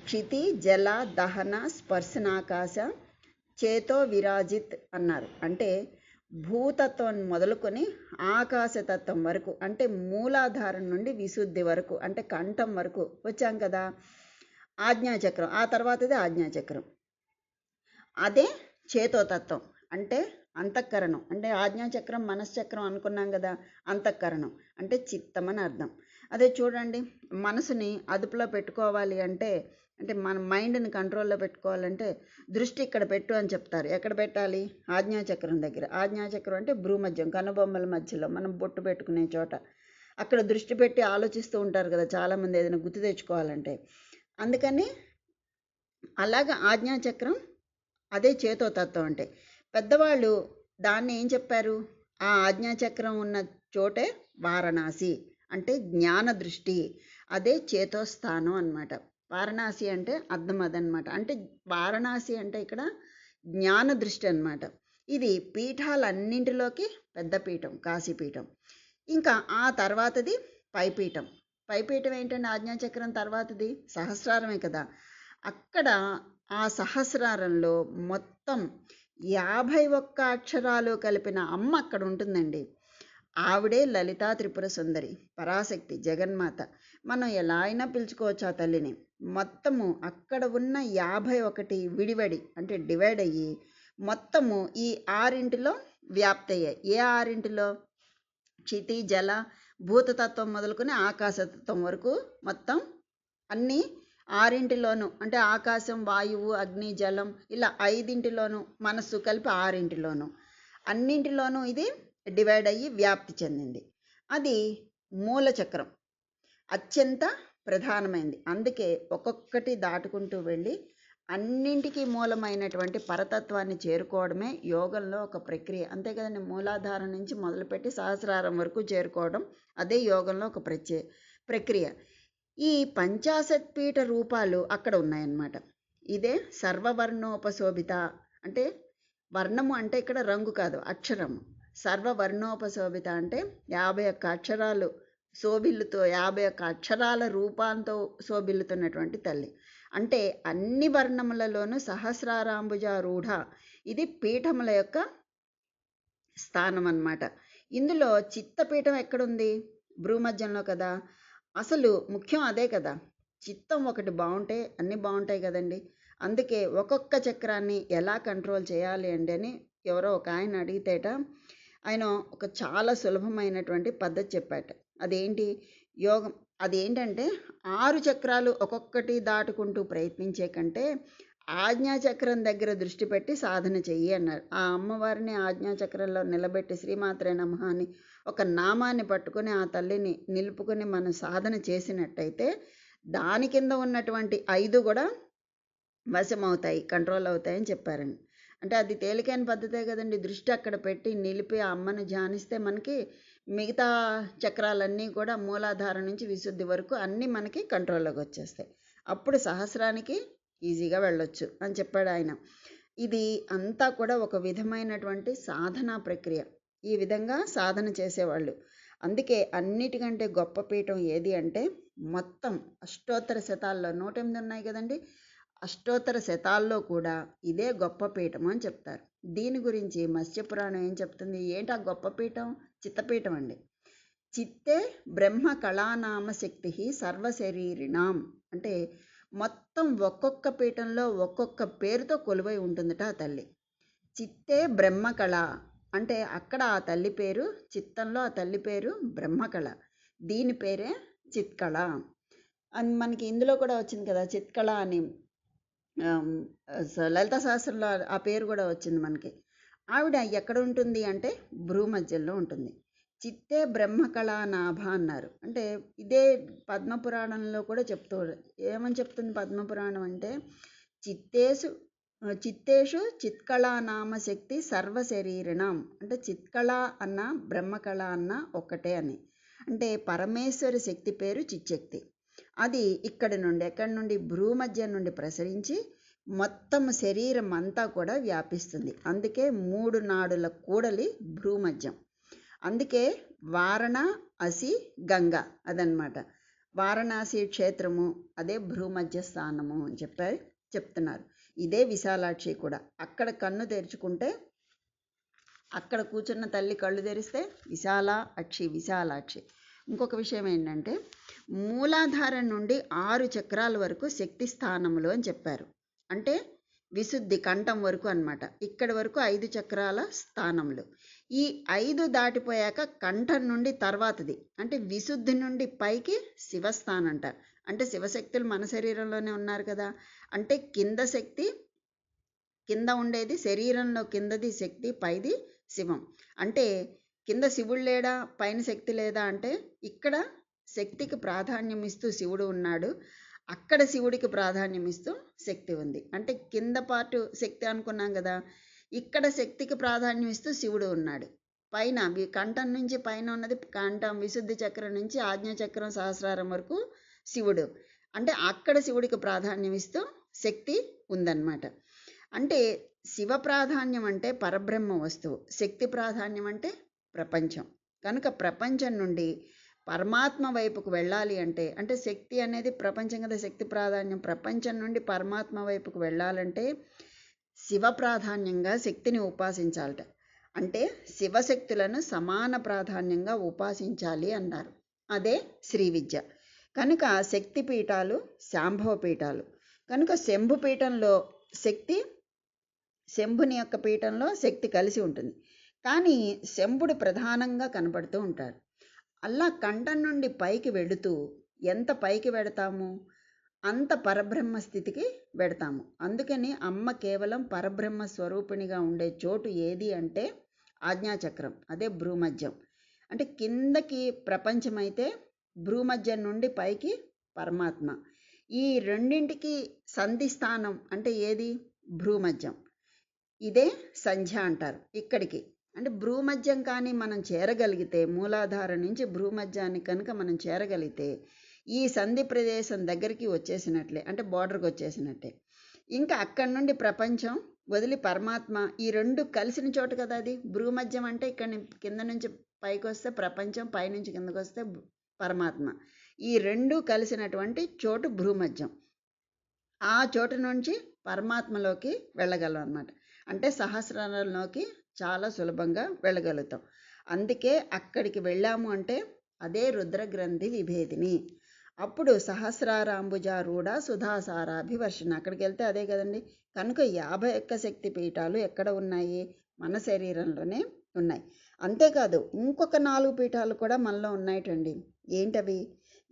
క్షితి, జల, దహన, స్పర్శనాకాశ, చేతో విరాజిత్ అన్నారు. అంటే భూతత్వం మొదలుకొని ఆకాశతత్వం వరకు, అంటే మూలాధారం నుండి విశుద్ధి వరకు, అంటే కంఠం వరకు వచ్చాం కదా. ఆజ్ఞాచక్రం, ఆ తర్వాతది ఆజ్ఞాచక్రం, అదే చేతోతత్వం అంటే అంతఃకరణం. అంటే ఆజ్ఞాచక్రం మనశ్చక్రం అనుకున్నాం కదా, అంతఃకరణం అంటే చిత్తం అని అర్థం. అదే చూడండి, మనసుని అదుపులో పెట్టుకోవాలి అంటే మన మైండ్ని కంట్రోల్లో పెట్టుకోవాలంటే దృష్టి ఇక్కడ పెట్టు అని చెప్తారు. ఎక్కడ పెట్టాలి? ఆజ్ఞాచక్రం దగ్గర. ఆజ్ఞాచక్రం అంటే భ్రూమధ్యం, కనుబొమ్మల మధ్యలో మనం బొట్టు పెట్టుకునే చోట. అక్కడ దృష్టి పెట్టి ఆలోచిస్తూ ఉంటారు కదా చాలామంది ఏదైనా గుర్తు తెచ్చుకోవాలంటే. అందుకని అలాగా ఆజ్ఞాచక్రం అదే చేతోతత్వం. అంటే పెద్దవాళ్ళు దాన్ని ఏం చెప్పారు? ఆ ఆజ్ఞాచక్రం ఉన్న చోటే వారణాసి అంటే జ్ఞాన దృష్టి, అదే చేతోస్థానం అన్నమాట. వారణాసి అంటే అర్థం అదనమాట. అంటే వారణాసి అంటే ఇక్కడ జ్ఞాన దృష్టి అన్నమాట. ఇది పీఠాలన్నింటిలోకి పెద్ద పీఠం కాశీపీఠం. ఇంకా ఆ తర్వాతది పైపీఠం. పైపీఠం ఏంటంటే ఆజ్ఞాచక్రం తర్వాతది సహస్రారమే కదా. అక్కడ ఆ సహస్రారంలో మొత్తం 51 అక్షరాలు కలిపిన అమ్మ అక్కడ ఉంటుందండి. ఆవిడే లలితా త్రిపుర సుందరి, పరాశక్తి, జగన్మాత. మనం ఎలా అయినా పిలుచుకోవచ్చు ఆ తల్లిని. మొత్తము అక్కడ ఉన్న 51 విడివడి అంటే డివైడ్ అయ్యి మొత్తము ఈ 6 వ్యాప్తి అయ్యాయి. ఏ 6? క్షితి, జల, భూతతత్వం మొదలుకొని ఆకాశతత్వం వరకు మొత్తం అన్నీ 6 అంటే ఆకాశం, వాయువు, అగ్ని, జలం ఇలా 5 మనస్సు కలిపి 6 అన్నింటిలోనూ ఇది డివైడ్ అయ్యి వ్యాప్తి చెందింది. అది మూలచక్రం, అత్యంత ప్రధానమైంది. అందుకే ఒక్కొక్కటి దాటుకుంటూ వెళ్ళి అన్నింటికీ మూలమైనటువంటి పరతత్వాన్ని చేరుకోవడమే యోగంలో ఒక ప్రక్రియ. అంతే కదండి, మూలాధారం నుంచి మొదలుపెట్టి సహస్రారం వరకు చేరుకోవడం అదే యోగంలో ఒక ప్రక్రియ. ఈ పంచాశత్ పీఠ రూపాలు అక్కడ ఉన్నాయన్నమాట. ఇదే సర్వవర్ణోపశోభిత, అంటే వర్ణము అంటే ఇక్కడ రంగు కాదు, అక్షరము. సర్వవర్ణోపశోభిత అంటే 51 అక్షరాలు శోభిల్లుతో, 51 అక్షరాల రూపాంతో శోభిల్లుతున్నటువంటి తల్లి. అంటే అన్ని వర్ణములలోనూ సహస్రారాంబుజారూఢ. ఇది పీఠముల యొక్క స్థానం అన్నమాట. ఇందులో చిత్తపీఠం ఎక్కడుంది? భ్రూమధ్యంలో కదా. అసలు ముఖ్యం అదే కదా. చిత్తం ఒకటి బాగుంటే అన్నీ బాగుంటాయి కదండి. అందుకే ఒక్కొక్క చక్రాన్ని ఎలా కంట్రోల్ చేయాలి అండి అని ఎవరో ఒక ఆయన అడిగితేట ఆయన ఒక చాలా సులభమైనటువంటి పద్ధతి చెప్పాట. అదేంటి? యోగం. అదేంటంటే 6 చక్రాలు ఒక్కొక్కటి దాటుకుంటూ ప్రయత్నించే కంటే ఆజ్ఞాచక్రం దగ్గర దృష్టి పెట్టి సాధన చెయ్యి అన్నారు. ఆ అమ్మవారిని ఆజ్ఞాచక్రంలో నిలబెట్టి శ్రీమాత్రే నమః అని ఒక నామాన్ని పట్టుకొని ఆ తల్లిని నిలుపుకొని మనం సాధన చేసినట్టయితే దాని కింద ఉన్నటువంటి 5 కూడా వశమవుతాయి, కంట్రోల్ అవుతాయని చెప్పారండి. అంటే అది తేలికైన పద్ధతే కదండి. దృష్టి అక్కడ పెట్టి నిలిపి ఆ అమ్మను ధ్యానిస్తే మనకి మిగతా చక్రాలన్నీ కూడా మూలాధారం నుంచి విశుద్ధి వరకు అన్నీ మనకి కంట్రోల్లోకి వచ్చేస్తాయి. అప్పుడు సహస్రానికి ఈజీగా వెళ్ళొచ్చు అని చెప్పాడు ఆయన. ఇది అంతా కూడా ఒక విధమైనటువంటి సాధనా ప్రక్రియ. ఈ విధంగా సాధన చేసేవాళ్ళు. అందుకే అన్నిటికంటే గొప్ప పీఠం ఏది అంటే మొత్తం అష్టోత్తర శతాల్లో 108 ఉన్నాయి కదండి. అష్టోత్తర శతాల్లో కూడా ఇదే గొప్ప పీఠం అని చెప్తారు. దీని గురించి మత్స్యపురాణం ఏం చెప్తుంది? ఏంటి ఆ గొప్ప పీఠం? చిత్తపీఠం అండి. చిత్తే బ్రహ్మ కళానామ శక్తి సర్వశరీరిణాం. అంటే మొత్తం ఒక్కొక్క పీఠంలో ఒక్కొక్క పేరుతో కొలువై ఉంటుందట ఆ తల్లి. చిత్తే బ్రహ్మకళ అంటే అక్కడ ఆ తల్లి పేరు, చిత్తంలో ఆ తల్లి పేరు బ్రహ్మకళ. దీని పేరే చిత్కళ అని మనకి ఇందులో కూడా వచ్చింది కదా, చిత్కళ అని. లలిత శాస్త్రంలో ఆ పేరు కూడా వచ్చింది మనకి. ఆవిడ ఎక్కడ ఉంటుంది అంటే భ్రూమధ్యంలో ఉంటుంది. చిత్తే బ్రహ్మకళా నాభ అన్నారు. అంటే ఇదే పద్మపురాణంలో కూడా ఏమని చెప్తుంది పద్మపురాణం అంటే చిత్తేషు చిత్కళా నామ శక్తి సర్వశరీరిణం. అంటే చిత్కళ అన్న బ్రహ్మకళ అన్న ఒక్కటే అని. అంటే పరమేశ్వరి శక్తి పేరు చిచ్చక్తి. అది ఎక్కడి నుండి భ్రూమధ్యం నుండి ప్రసరించి మొత్తం శరీరం అంతా కూడా వ్యాపిస్తుంది. అందుకే 3 నాడుల కూడలి భ్రూమధ్యం. అందుకే వారణాసి గంగ అదనమాట. వారణాసి క్షేత్రము అదే భ్రూమధ్య స్థానము అని చెప్తున్నారు. ఇదే విశాలాక్షి కూడా. అక్కడ కన్ను తెరుచుకుంటే, అక్కడ కూర్చున్న తల్లి కళ్ళు తెరిస్తే విశాలాక్షి. ఇంకొక విషయం ఏంటంటే మూలాధారం నుండి 6 చక్రాల వరకు శక్తి స్థానములు అని చెప్పారు. అంటే విశుద్ధి కంఠం వరకు అన్నమాట. ఇక్కడి వరకు 5 చక్రాల స్థానములు. ఈ 5 దాటిపోయాక కంఠం నుండి తర్వాతది అంటే విశుద్ధి నుండి పైకి శివస్థానం అంటారు. అంటే శివశక్తులు మన శరీరంలోనే ఉన్నారు కదా. అంటే కింద శక్తి, కింద ఉండేది శరీరంలో కిందది శక్తి, పైది శివం. అంటే కింద శివుడు లేడా, పైన శక్తి లేదా అంటే ఇక్కడ శక్తికి ప్రాధాన్యం ఇస్తూ శివుడు ఉన్నాడు, అక్కడ శివుడికి ప్రాధాన్యం ఇస్తూ శక్తి ఉంది. అంటే కింద పార్టు శక్తి అనుకున్నాం కదా, ఇక్కడ శక్తికి ప్రాధాన్యం ఇస్తూ శివుడు ఉన్నాడు. పైన కంఠం నుంచి పైన ఉన్నది కంఠం, విశుద్ధి చక్రం నుంచి ఆజ్ఞాచక్రం సహస్రారం వరకు శివుడు. అంటే అక్కడ శివుడికి ప్రాధాన్యం ఇస్తూ శక్తి ఉందన్నమాట. అంటే శివ ప్రాధాన్యం అంటే పరబ్రహ్మ వస్తువు, శక్తి ప్రాధాన్యం అంటే ప్రపంచం. కనుక ప్రపంచం నుండి పరమాత్మ వైపుకు వెళ్ళాలి అంటే శక్తి అనేది ప్రపంచం కదా, శక్తి ప్రాధాన్యం. ప్రపంచం నుండి పరమాత్మ వైపుకు వెళ్ళాలంటే శివ ప్రాధాన్యంగా శక్తిని ఉపాసించాలట. అంటే శివశక్తులను సమాన ప్రాధాన్యంగా ఉపాసించాలి అన్నారు. అదే శ్రీ విద్య. కనుక శక్తి పీఠాలు శాంభవ పీఠాలు. కనుక శంభు పీఠంలో శక్తి, శంభుని యొక్క పీఠంలో శక్తి కలిసి ఉంటుంది. కానీ శంభుడు ప్రధానంగా కనపడుతూ ఉంటాడు. అలా కంఠం నుండి పైకి వెళుతూ ఎంత పైకి వెడతాము అంత పరబ్రహ్మ స్థితికి వెడతాము. అందుకని అమ్మ కేవలం పరబ్రహ్మ స్వరూపిణిగా ఉండే చోటు ఏది అంటే ఆజ్ఞాచక్రం, అదే భ్రూమధ్యం. అంటే కిందకి ప్రపంచమైతే భ్రూమధ్యం నుండి పైకి పరమాత్మ. ఈ రెండింటికి సంధి స్థానం అంటే ఏది? భ్రూమధ్యం. ఇదే సంధ్య అంటారు. ఇక్కడికి అంటే భ్రూమధ్యం కానీ మనం చేరగలిగితే, మూలాధారం నుంచి భ్రూమధ్యాన్ని కనుక మనం చేరగలిగితే ఈ సంధి ప్రదేశం దగ్గరికి వచ్చేసినట్లే, అంటే బోర్డర్కి వచ్చేసినట్టే. ఇంకా అక్కడి నుండి ప్రపంచం వదిలి పరమాత్మ, ఈ రెండు కలిసిన చోటు కదా అది. భ్రూమధ్యం అంటే ఇక్కడ కింద నుంచి పైకి వస్తే ప్రపంచం, పైనుంచి కిందకు వస్తే పరమాత్మ. ఈ రెండు కలిసినటువంటి చోటు భ్రూమధ్యం. ఆ చోటు నుంచి పరమాత్మలోకి వెళ్ళగలం అన్నమాట. అంటే సహస్రారంలోకి చాలా సులభంగా వెళ్ళగలుగుతాం. అందుకే అక్కడికి వెళ్ళాము అంటే అదే రుద్రగ్రంథి విభేదిని. అప్పుడు సహస్రారాంబుజారూఢ సుధాసారాభివర్షణ, అక్కడికి వెళ్తే అదే కదండి. కనుక 51 శక్తి పీఠాలు ఎక్కడ ఉన్నాయి? మన శరీరంలోనే ఉన్నాయి. అంతేకాదు ఇంకొక 4 పీఠాలు కూడా మనలో ఉన్నాయటండి. ఏంటవి?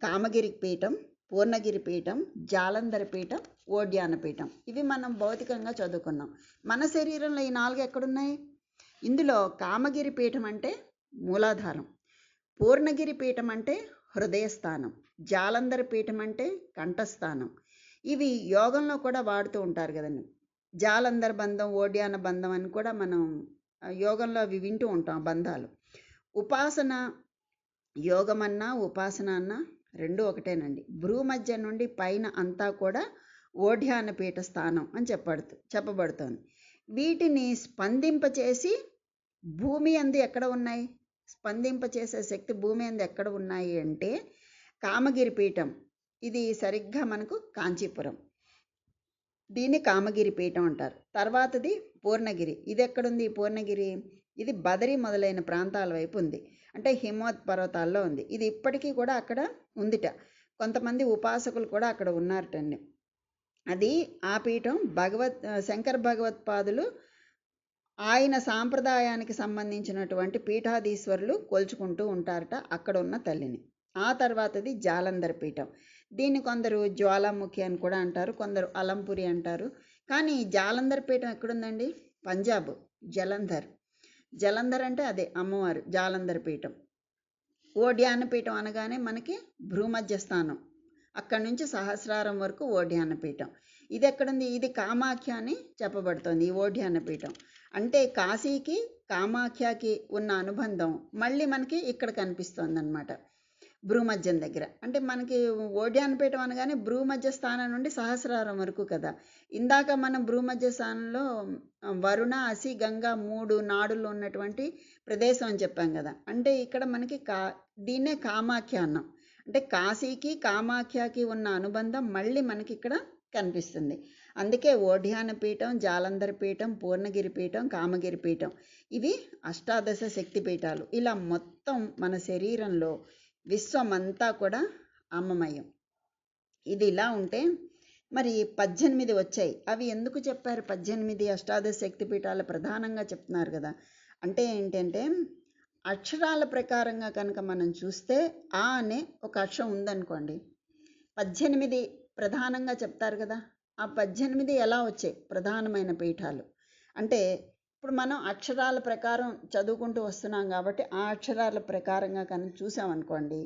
కామగిరి పీఠం, పూర్ణగిరి పీఠం, జాలంధర పీఠం, ఓడ్యాన పీఠం. ఇవి మనం భౌతికంగా చదువుకున్నాం. మన శరీరంలో ఈ 4 ఎక్కడున్నాయి? ఇందులో కామగిరి పీఠం అంటే మూలాధారం, పూర్ణగిరి పీఠం అంటే హృదయస్థానం, జాలంధర పీఠం అంటే కంఠస్థానం. ఇవి యోగంలో కూడా వాడుతూ ఉంటారు కదండి. జాలంధర బంధం, ఓడ్యాన బంధం అని కూడా మనం యోగంలో అవి వింటూ ఉంటాం బంధాలు. ఉపాసన, యోగమన్నా ఉపాసన అన్నా రెండు ఒకటేనండి. భ్రూమధ్య నుండి పైన అంతా కూడా ఓడ్యాన పీఠ స్థానం అని చెప్పబడుతోంది. వీటిని స్పందింపచేసి భూమి అందు ఎక్కడ ఉన్నాయి? స్పందింపచేసే శక్తి భూమి అందు ఎక్కడ ఉన్నాయి అంటే కామగిరి పీఠం. ఇది సరిగ్గా మనకు కాంచీపురం. దీన్ని కామగిరి పీఠం అంటారు. తర్వాతది పూర్ణగిరి. ఇది ఎక్కడుంది పూర్ణగిరి? ఇది బదరి మొదలైన ప్రాంతాల వైపు ఉంది. అంటే హిమవత్ పర్వతాల్లో ఉంది. ఇది ఇప్పటికీ కూడా అక్కడ ఉందిట. కొంతమంది ఉపాసకులు కూడా అక్కడ ఉన్నారటండి. అది ఆ పీఠం శంకర భగవత్పాదులు ఆయన సాంప్రదాయానికి సంబంధించినటువంటి పీఠాధీశ్వరులు కొలుచుకుంటూ ఉంటారట అక్కడ ఉన్న తల్లిని. ఆ తర్వాతది జాలంధర పీఠం. దీన్ని కొందరు జ్వాలాముఖి అని కూడా అంటారు, కొందరు అలంపురి అంటారు. కానీ జాలంధర పీఠం ఎక్కడుందండి? పంజాబ్, జలంధర్. జలంధర్ అంటే అదే అమ్మవారు, జాలంధర పీఠం. ఓడ్యాన పీఠం అనగానే మనకి భ్రూమధ్య స్థానం, అక్కడి నుంచి సహస్రారం వరకు ఓడ్యాన పీఠం. ఇది ఎక్కడుంది? ఇది కామాఖ్య అని చెప్పబడుతోంది. ఈ ఓడ్యాన పీఠం అంటే కాశీకి కామాఖ్యకి ఉన్న అనుబంధం మళ్ళీ మనకి ఇక్కడ కనిపిస్తుంది అన్నమాట, భ్రూమధ్యం దగ్గర. అంటే మనకి ఓడ్యానపీఠం అనగానే భ్రూమధ్య స్థానం నుండి సహస్రారం వరకు కదా. ఇందాక మనం భ్రూమధ్య స్థానంలో వరుణ, అసి, గంగా 3 నాడులు ఉన్నటువంటి ప్రదేశం అని చెప్పాం కదా. అంటే ఇక్కడ మనకి దీన్నే కామాఖ్య అన్నాం. అంటే కాశీకి కామాఖ్యకి ఉన్న అనుబంధం మళ్ళీ మనకి ఇక్కడ కనిపిస్తుంది. అందుకే ఓడ్యాన పీఠం, జాలంధర పీఠం, పూర్ణగిరి పీఠం, కామగిరి పీఠం ఇవి 18 శక్తి పీఠాలు. ఇలా మొత్తం మన శరీరంలో విశ్వమంతా కూడా అమ్మమయం. ఇది ఇలా ఉంటే మరి 18 వచ్చాయి. అవి ఎందుకు చెప్పారు? 18 18 శక్తి పీఠాలు ప్రధానంగా చెప్తున్నారు కదా. అంటే ఏంటంటే అక్షరాల ప్రకారంగా కనుక మనం చూస్తే ఆ అనే ఒక అక్షరం ఉందనుకోండి, 18 ప్రధానంగా చెప్తారు కదా. ఆ 18 ఎలా వచ్చాయి ప్రధానమైన పీఠాలు అంటే, ఇప్పుడు మనం అక్షరాల ప్రకారం చదువుకుంటూ వస్తున్నాం కాబట్టి ఆ అక్షరాల ప్రకారంగా కనుక చూసామనుకోండి,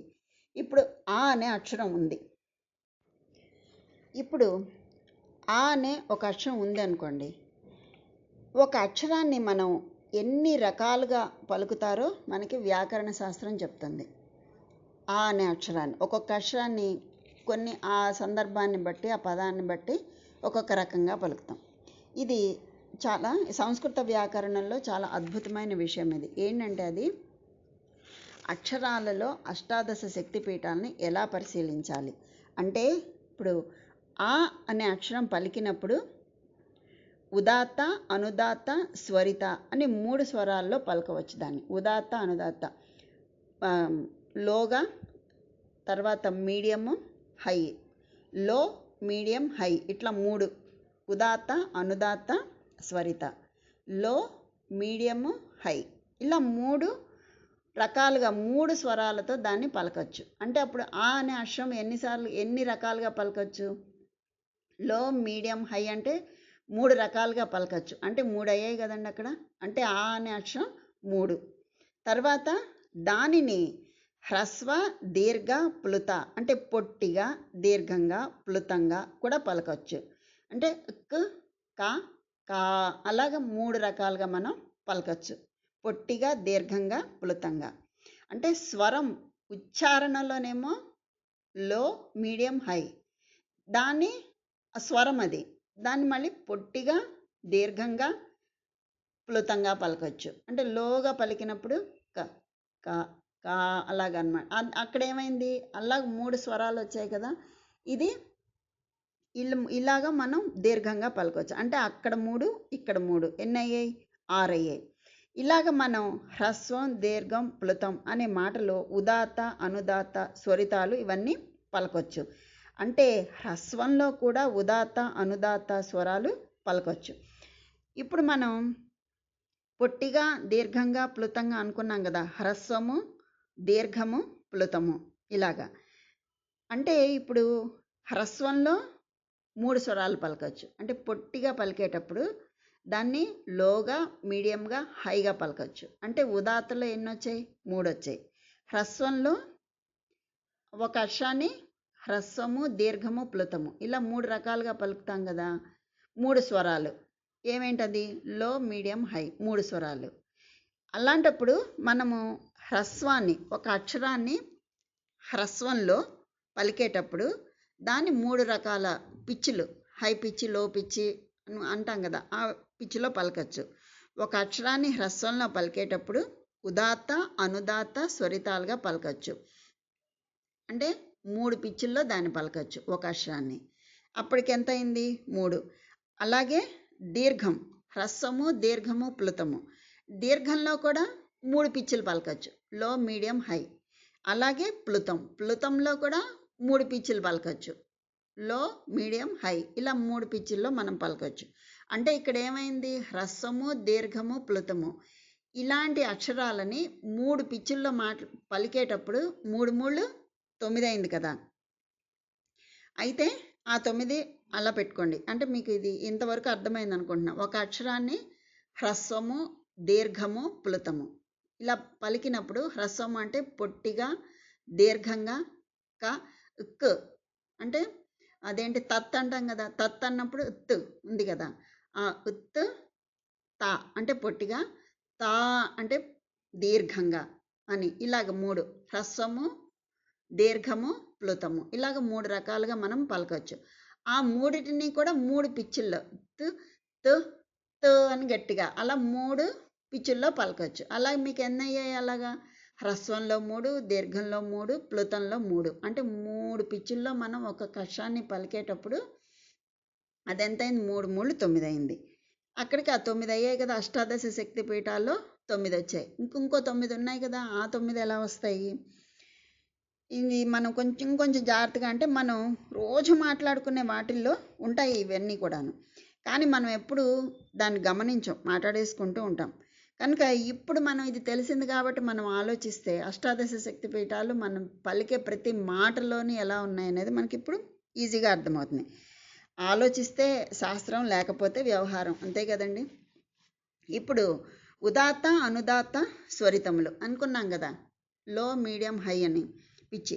ఇప్పుడు ఆ అనే అక్షరం ఉంది. ఇప్పుడు ఆ అనే ఒక అక్షరం ఉంది అనుకోండి, ఒక అక్షరాన్ని మనం ఎన్ని రకాలుగా పలుకుతారో మనకి వ్యాకరణ శాస్త్రం చెప్తుంది. ఆ అనే అక్షరాన్ని, ఒక్కొక్క అక్షరాన్ని కొన్ని ఆ సందర్భాన్ని బట్టి, ఆ పదాన్ని బట్టి ఒక్కొక్క రకంగా పలుకుతాం. ఇది చాలా సంస్కృత వ్యాకరణంలో చాలా అద్భుతమైన విషయం. ఇది ఏంటంటే అది అక్షరాలలో 18 శక్తి పీఠాలని ఎలా పరిశీలించాలి అంటే, ఇప్పుడు ఆ అనే అక్షరం పలికినప్పుడు ఉదాత్త, అనుదాత్త, స్వరిత అని 3 స్వరాల్లో పలకవచ్చు దాన్ని. ఉదాత్త, అనుదాత్త, లోగా, తర్వాత మీడియము, హై, లో, మీడియం, హై, ఇట్లా 3. ఉదాత్త, అనుదాత్త, స్వరిత, లో, మీడియము, హై, ఇలా 3 రకాలుగా 3 స్వరాలతో దాన్ని పలకచ్చు. అంటే అప్పుడు ఆ అనే అక్షరం ఎన్ని రకాలుగా పలకచ్చు? లో, మీడియం, హై అంటే 3 రకాలుగా పలకచ్చు. అంటే 3 అయ్యాయి కదండి అక్కడ. అంటే ఆ అనే అక్షరం 3. తర్వాత దానిని హ్రస్వ దీర్ఘ ప్లుత అంటే పొట్టిగా దీర్ఘంగా ప్లుతంగా కూడా పలకొచ్చు. అంటే క్ క కా అలాగా 3 రకాలుగా మనం పలకొచ్చు. పొట్టిగా దీర్ఘంగా ప్లుతంగా. అంటే స్వరం ఉచ్చారణలోనేమో లో మీడియం హై, దాన్ని స్వరం అది, దాన్ని మళ్ళీ పొట్టిగా దీర్ఘంగా ప్లుతంగా పలకొచ్చు. అంటే లోగా పలికినప్పుడు క క కా అలాగనమాట. అక్కడ ఏమైంది, అలాగ 3 స్వరాలు వచ్చాయి కదా, ఇది ఇలాగా మనం దీర్ఘంగా పలకొచ్చు. అంటే అక్కడ 3 ఇక్కడ 3 ఎన్ని అయ్యాయి, 6 అయ్యాయి. ఇలాగ మనం హ్రస్వం దీర్ఘం ప్లుతం అనే మాటలో ఉదాత్త అనుదాత్త స్వరితాలు ఇవన్నీ పలకొచ్చు. అంటే హ్రస్వంలో కూడా ఉదాత్త అనుదాత్త స్వరాలు పలకొచ్చు. ఇప్పుడు మనం పొట్టిగా దీర్ఘంగా ప్లుతంగా అనుకున్నాం కదా, హ్రస్వము దీర్ఘము ప్లుతము ఇలాగా. అంటే ఇప్పుడు హ్రస్వంలో 3 స్వరాలు పలకొచ్చు. అంటే పొట్టిగా పలికేటప్పుడు దాన్ని లోగా మీడియంగా హైగా పలకొచ్చు. అంటే ఉదాత్తలో ఎన్ని వచ్చాయి, 3 వచ్చాయి. హ్రస్వంలో ఒక అక్షరాన్ని హ్రస్వము దీర్ఘము ప్లుతము ఇలా 3 రకాలుగా పలుకుతాం కదా, 3 స్వరాలు. ఏమేంటది, లో మీడియం హై 3 స్వరాలు. అలాంటప్పుడు మనము హ్రస్వాన్ని ఒక అక్షరాన్ని హ్రస్వంలో పలికేటప్పుడు దాన్ని 3 రకాల పిచ్చులు, హై పిచ్చి లో పిచ్చి అంటాం కదా, ఆ పిచ్చిలో పలకచ్చు. ఒక అక్షరాన్ని హ్రస్వంలో పలికేటప్పుడు ఉదాత్త అనుదాత్త స్వరితాలుగా పలకచ్చు. అంటే 3 పిచ్చుల్లో దాన్ని పలకచ్చు ఒక అక్షరాన్ని. అప్పటికి ఎంత అయింది, 3. అలాగే దీర్ఘం, హ్రస్వము దీర్ఘము ప్లుతము. దీర్ఘంలో కూడా 3 పిచ్చులు పలకచ్చు, లో మీడియం హై. అలాగే ప్లుతంలో కూడా 3 పిచ్చులు పలకచ్చు, లో మీడియం హై. ఇలా 3 పిచ్చుల్లో మనం పలకచ్చు. అంటే ఇక్కడ ఏమైంది, హ్రస్వము దీర్ఘము ప్లుతము ఇలాంటి అక్షరాలని 3 పిచ్చుల్లో పలికేటప్పుడు 3 3 9 అయింది కదా. అయితే ఆ 9 అలా పెట్టుకోండి. అంటే మీకు ఇది ఇంతవరకు అర్థమైంది అనుకుంటున్నా. ఒక అక్షరాన్ని హ్రస్వము దీర్ఘము ప్లుతము ఇలా పలికినప్పుడు, హ్రస్వము అంటే పొట్టిగా దీర్ఘంగా, క్ అంటే అదేంటి తత్ అంటాం కదా, తత్ అన్నప్పుడు ఉత్ ఉంది కదా, ఆ ఉత్ తా అంటే పొట్టిగా, తా అంటే దీర్ఘంగా అని ఇలాగ 3 హ్రస్వము దీర్ఘము ప్లుతము ఇలాగ 3 రకాలుగా మనం పలకచ్చు. ఆ 3టిని కూడా 3 పిచ్చుల్లో త్ త్ త్ అని గట్టిగా అలా 3 పిచ్చుల్లో పలకచ్చు. అలాగే మీకు ఎన్ని అయ్యాయి, అలాగా హ్రస్వంలో 3 దీర్ఘంలో 3 ప్లుతంలో 3 అంటే 3 పిచ్చుల్లో మనం ఒక అక్షరాన్ని పలికేటప్పుడు అది ఎంతైంది, 3 3 9 అయింది. అక్కడికి ఆ 9 అయ్యాయి కదా, అష్టాదశ శక్తి పీఠాల్లో 9 వచ్చాయి. ఇంకో 9 ఉన్నాయి కదా, ఆ 9 ఎలా వస్తాయి, ఇది మనం కొంచెం జాగ్రత్తగా, అంటే మనం రోజు మాట్లాడుకునే వాటిల్లో ఉంటాయి ఇవన్నీ కూడాను. కానీ మనం ఎప్పుడు దాన్ని గమనించం, మాట్లాడేసుకుంటూ ఉంటాం. కనుక ఇప్పుడు మనం ఇది తెలిసింది కాబట్టి మనం ఆలోచిస్తే అష్టాదశ శక్తి పీఠాలు మనం పలికే ప్రతి మాటలోని ఎలా ఉన్నాయనేది మనకి ఇప్పుడు ఈజీగా అర్థమవుతుంది. ఆలోచిస్తే శాస్త్రం, లేకపోతే వ్యవహారం, అంతే కదండి. ఇప్పుడు ఉదాత్త అనుదాత్త స్వరితములు అనుకున్నాం కదా, లో మీడియం హై అని పిచ్చి.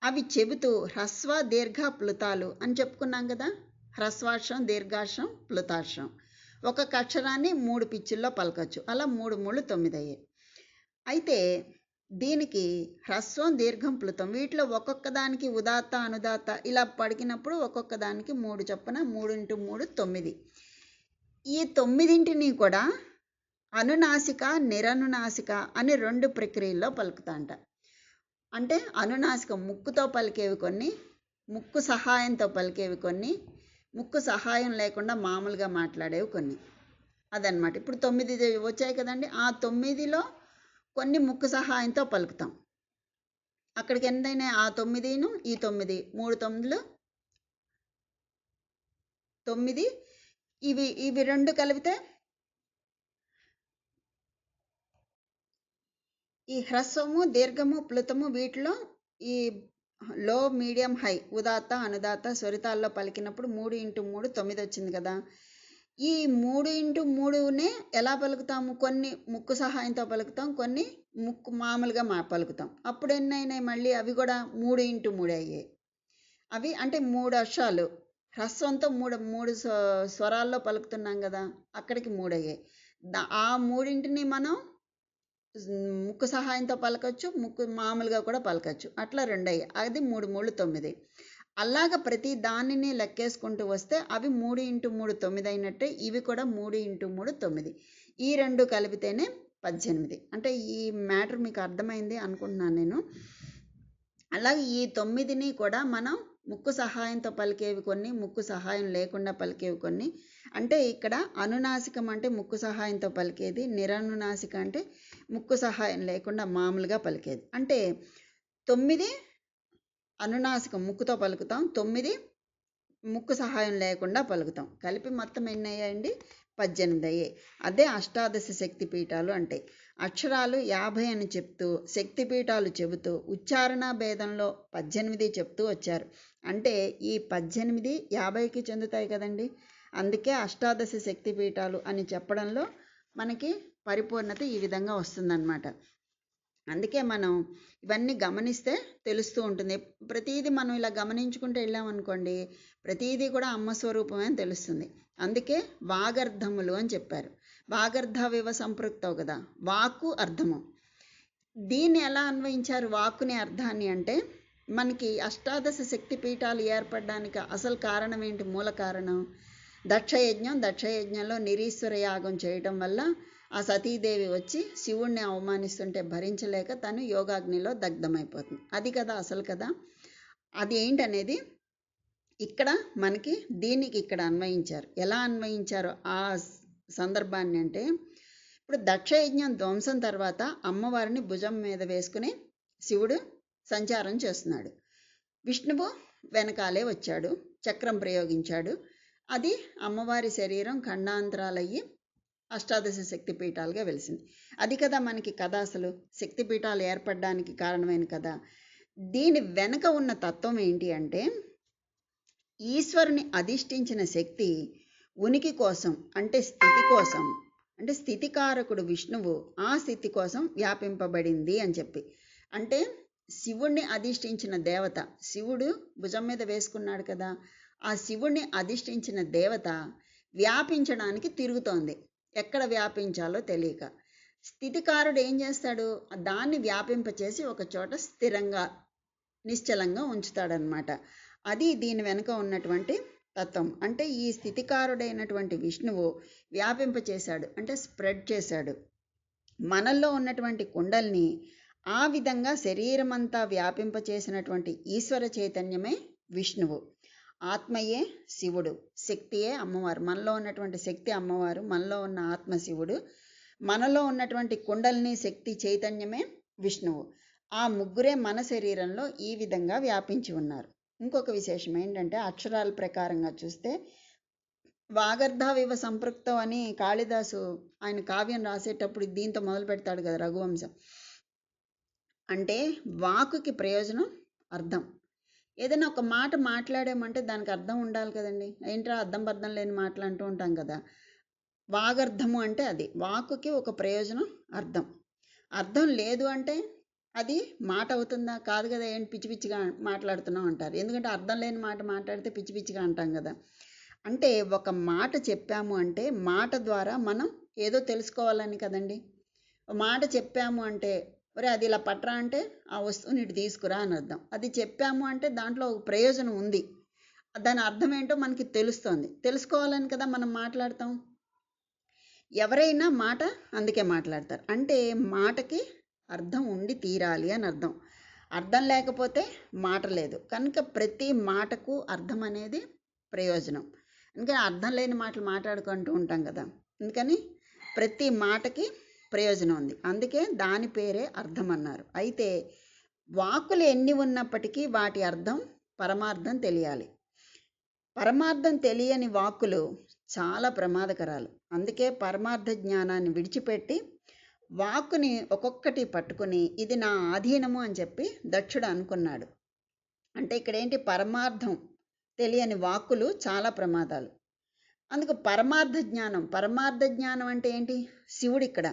అవి చెబుతూ హ్రస్వ దీర్ఘ ప్లుతాలు అని చెప్పుకున్నాం కదా. హ్రస్వాక్షరం దీర్ఘాక్షరం ప్లుతాక్షరం ఒక్కొక్క అక్షరాన్ని 3 పిచ్చుల్లో పలకచ్చు. అలా 3 3 9 అయ్యాయి. అయితే దీనికి హ్రస్వం దీర్ఘం ప్లుతం వీటిలో ఒక్కొక్క దానికి ఉదాత్త అనుదాత్త ఇలా పడికినప్పుడు ఒక్కొక్క దానికి 3 చొప్పున 3 × 3 9. ఈ 9టిని కూడా అనునాసిక నిరనునాసిక అని 2 ప్రక్రియల్లో పలుకుతాంట. అంటే అనునాసిక ముక్కుతో పలికేవి కొన్ని, ముక్కు సహాయంతో పలికేవి కొన్ని, ముక్కు సహాయం లేకుండా మామూలుగా మాట్లాడేవి కొన్ని, అదనమాట. ఇప్పుడు 9 వచ్చాయి కదండి, ఆ 9లో కొన్ని ముక్కు సహాయంతో పలుకుతాం. అక్కడికి ఎంతైనా ఆ 9ను ఈ 9 3 9లు 9. ఇవి 2 కలిపితే ఈ హ్రస్వము దీర్ఘము ప్లుతము వీటిలో ఈ లో మీడియం హై ఉదాత్త అనుదాత్త స్వరితాల్లో పలికినప్పుడు 3 × 3 9 వచ్చింది కదా. ఈ 3 × 3నే ఎలా పలుకుతాము, కొన్ని ముక్కు సహాయంతో పలుకుతాం, కొన్ని ముక్కు మామూలుగా పలుకుతాం. అప్పుడు ఎన్ని అయినాయి మళ్ళీ? అవి కూడా 3x3 అయ్యాయి. అవి అంటే 3 అక్షరాలు హ్రస్వంతో మూడు స్వరాల్లో పలుకుతున్నాం కదా, అక్కడికి 3 అయ్యాయి. ఆ మూడింటిని మనం ముక్కు సహాయంతో పలకచ్చు, ముక్కు మామూలుగా కూడా పలకచ్చు. అట్లా 2 అయ్యాయి. అది 3 3 9. అలాగ ప్రతి దానిని లెక్కేసుకుంటూ వస్తే అవి 3x3 9 అయినట్టే ఇవి కూడా 3x3 9. ఈ 2 కలిపితేనే 18. అంటే ఈ మ్యాటర్ మీకు అర్థమైంది అనుకుంటున్నాను నేను. అలాగే ఈ 9ని కూడా మనం ముక్కు సహాయంతో పలికేవి కొన్ని, ముక్కు సహాయం లేకుండా పలికేవి కొన్ని. అంటే ఇక్కడ అనునాసికం అంటే ముక్కు సహాయంతో పలికేది, నిరనునాసిక అంటే ముక్కు సహాయం లేకుండా మామూలుగా పలికేది. అంటే 9 అనునాసికం ముక్కుతో పలుకుతాం, 9 ముక్కు సహాయం లేకుండా పలుకుతాం. కలిపి మొత్తం ఎన్ని అయ్యాయండి? 18 అయ్యాయి. అదే అష్టాదశ శక్తిపీఠాలు అంటే. అక్షరాలు 50 అని చెప్తూ, శక్తిపీఠాలు చెబుతూ, ఉచ్చారణ భేదంలో 18 చెప్తూ వచ్చారు. అంటే ఈ 18 50కి చెందుతాయి కదండి. అందుకే అష్టాదశ శక్తిపీఠాలు అని చెప్పడంలో మనకి పరిపూర్ణత ఈ విధంగా వస్తుందన్నమాట. అందుకే మనం ఇవన్నీ గమనిస్తే తెలుస్తూ ఉంటుంది. ప్రతిదీ మనం ఇలా గమనించుకుంటూ వెళ్ళామనుకోండి, ప్రతిదీ కూడా అమ్మ స్వరూపమే అని తెలుస్తుంది. అందుకే వాగర్థములు అని చెప్పారు. వాగర్థావివ సంపృక్తవు కదా, వాక్కు అర్థము. దీన్ని ఎలా అన్వయించారు వాక్కుని అర్థాన్ని అంటే, మనకి అష్టాదశ శక్తిపీఠాలు ఏర్పడడానికి అసలు కారణం ఏంటి? మూల కారణం దక్షయజ్ఞం. దక్షయజ్ఞంలో నిరీశ్వర యాగం చేయటం వల్ల ఆ సతీదేవి వచ్చి శివుణ్ణి అవమానిస్తుంటే భరించలేక తను యోగాగ్నిలో దగ్ధమైపోతుంది. అది కదా అసలు కదా. అది ఏంటనేది ఇక్కడ మనకి దీనికి ఇక్కడ అన్వయించారు. ఎలా అన్వయించారు ఆ సందర్భాన్ని అంటే, ఇప్పుడు దక్షయజ్ఞం ధ్వంసం తర్వాత అమ్మవారిని భుజం మీద వేసుకుని శివుడు సంచారం చేస్తున్నాడు. విష్ణువు వెనకాలే వచ్చాడు, చక్రం ప్రయోగించాడు. అది అమ్మవారి శరీరం ఖండాంతరాలయ్యి అష్టాదశ శక్తిపీఠాలుగా వెలిసింది. అది కదా మనకి కథ. అసలు శక్తిపీఠాలు ఏర్పడడానికి కారణమైన కథ. దీని వెనక ఉన్న తత్వం ఏంటి అంటే, ఈశ్వరుని అధిష్ఠించిన శక్తి ఉనికి కోసం, అంటే స్థితి కోసం, అంటే స్థితికారకుడు విష్ణువు ఆ స్థితి కోసం వ్యాపింపబడింది అని చెప్పి. అంటే శివుణ్ణి అధిష్ఠించిన దేవత, శివుడు భుజం మీద వేసుకున్నాడు కదా, ఆ శివుణ్ణి అధిష్ఠించిన దేవత వ్యాపించడానికి తిరుగుతోంది. ఎక్కడ వ్యాపించాలో తెలియక స్థితికారుడు ఏం చేస్తాడు? దాన్ని వ్యాపింపచేసి ఒక చోట స్థిరంగా నిశ్చలంగా ఉంచుతాడనమాట. అది దీని వెనుక ఉన్నటువంటి తత్వం. అంటే ఈ స్థితికారుడైనటువంటి విష్ణువు వ్యాపింపచేశాడు, అంటే స్ప్రెడ్ చేశాడు మనల్లో ఉన్నటువంటి కుండల్ని. ఆ విధంగా శరీరం అంతా వ్యాపింపచేసినటువంటి ఈశ్వర చైతన్యమే విష్ణువు. ఆత్మయే శివుడు, శక్తియే అమ్మవారు. మనలో ఉన్నటువంటి శక్తి అమ్మవారు, మనలో ఉన్న ఆత్మ శివుడు, మనలో ఉన్నటువంటి కుండల్ని శక్తి చైతన్యమే విష్ణువు. ఆ ముగ్గురే మన శరీరంలో ఈ విధంగా వ్యాపించి ఉన్నారు. ఇంకొక విశేషం ఏంటంటే, అక్షరాల ప్రకారంగా చూస్తే వాగర్థావివ సంపృక్తం అని కాళిదాసు ఆయన కావ్యం రాసేటప్పుడు దీంతో మొదలు పెడతాడు కదా, రఘువంశం. అంటే వాకుకి ప్రయోజనం, అర్థం. ఏదైనా ఒక మాట మాట్లాడామంటే దానికి అర్థం ఉండాలి కదండి. ఏంట్రా అర్థం బర్థం లేని మాటలు అంటూ ఉంటాం కదా. వాగర్థము అంటే అది. వాకుకి ఒక ప్రయోజనం, అర్థం. అర్థం లేదు అంటే అది మాట అవుతుందా? కాదు కదా. ఏంటి పిచ్చి పిచ్చిగా మాట్లాడుతున్నాం అంటారు. ఎందుకంటే అర్థం లేని మాట మాట్లాడితే పిచ్చి పిచ్చిగా అంటాం కదా. అంటే ఒక మాట చెప్పాము అంటే మాట ద్వారా మనం ఏదో తెలుసుకోవాలని కదండి. మాట చెప్పాము అంటే, ఒరే అది ఇలా పట్రా అంటే ఆ వస్తువుని ఇటు తీసుకురా అని అర్థం. అది చెప్పాము అంటే దాంట్లో ఒక ప్రయోజనం ఉంది, దాని అర్థం ఏంటో మనకి తెలుస్తుంది. తెలుసుకోవాలని కదా మనం మాట్లాడతాం. ఎవరైనా మాట అందుకే మాట్లాడతారు. అంటే మాటకి అర్థం ఉండి తీరాలి అని అర్థం. అర్థం లేకపోతే మాట లేదు. కనుక ప్రతి మాటకు అర్థం అనేది ప్రయోజనం. అందుకని అర్థం లేని మాటలు మాట్లాడుకుంటూ ఉంటాం కదా. అందుకని ప్రతి మాటకి ప్రయోజనం ఉంది. అందుకే దాని పేరే అర్థం అన్నారు. అయితే వాక్కులు ఎన్ని ఉన్నప్పటికీ వాటి అర్థం, పరమార్థం తెలియాలి. పరమార్థం తెలియని వాక్కులు చాలా ప్రమాదకరాలు. అందుకే పరమార్థ జ్ఞానాన్ని విడిచిపెట్టి వాక్కుని ఒక్కొక్కటి పట్టుకుని ఇది నా ఆధీనము అని చెప్పి దక్షుడు అనుకున్నాడు. అంటే ఇక్కడ ఏంటి? పరమార్థం తెలియని వాక్కులు చాలా ప్రమాదాలు. అందుకు పరమార్థ జ్ఞానం. పరమార్థ జ్ఞానం అంటే ఏంటి? శివుడు. ఇక్కడ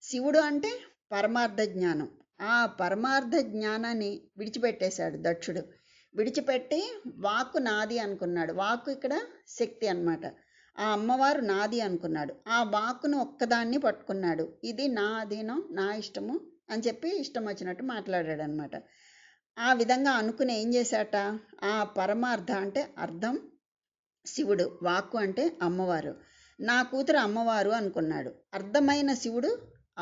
శివుడు అంటే పరమార్థ జ్ఞానం. ఆ పరమార్థ జ్ఞానాన్ని విడిచిపెట్టేశాడు దక్షుడు. విడిచిపెట్టి వాక్కు నాది అనుకున్నాడు. వాక్కు ఇక్కడ శక్తి అన్నమాట. ఆ అమ్మవారు నాది అనుకున్నాడు. ఆ వాక్కును ఒక్కదాన్ని పట్టుకున్నాడు. ఇది నా అధీనం, నా ఇష్టము అని చెప్పి ఇష్టం వచ్చినట్టు మాట్లాడాడు అనమాట. ఆ విధంగా అనుకుని ఏం చేశాట, ఆ పరమార్థ అంటే అర్థం శివుడు, వాక్కు అంటే అమ్మవారు. నా కూతురు అమ్మవారు అనుకున్నాడు. అర్థమైన శివుడు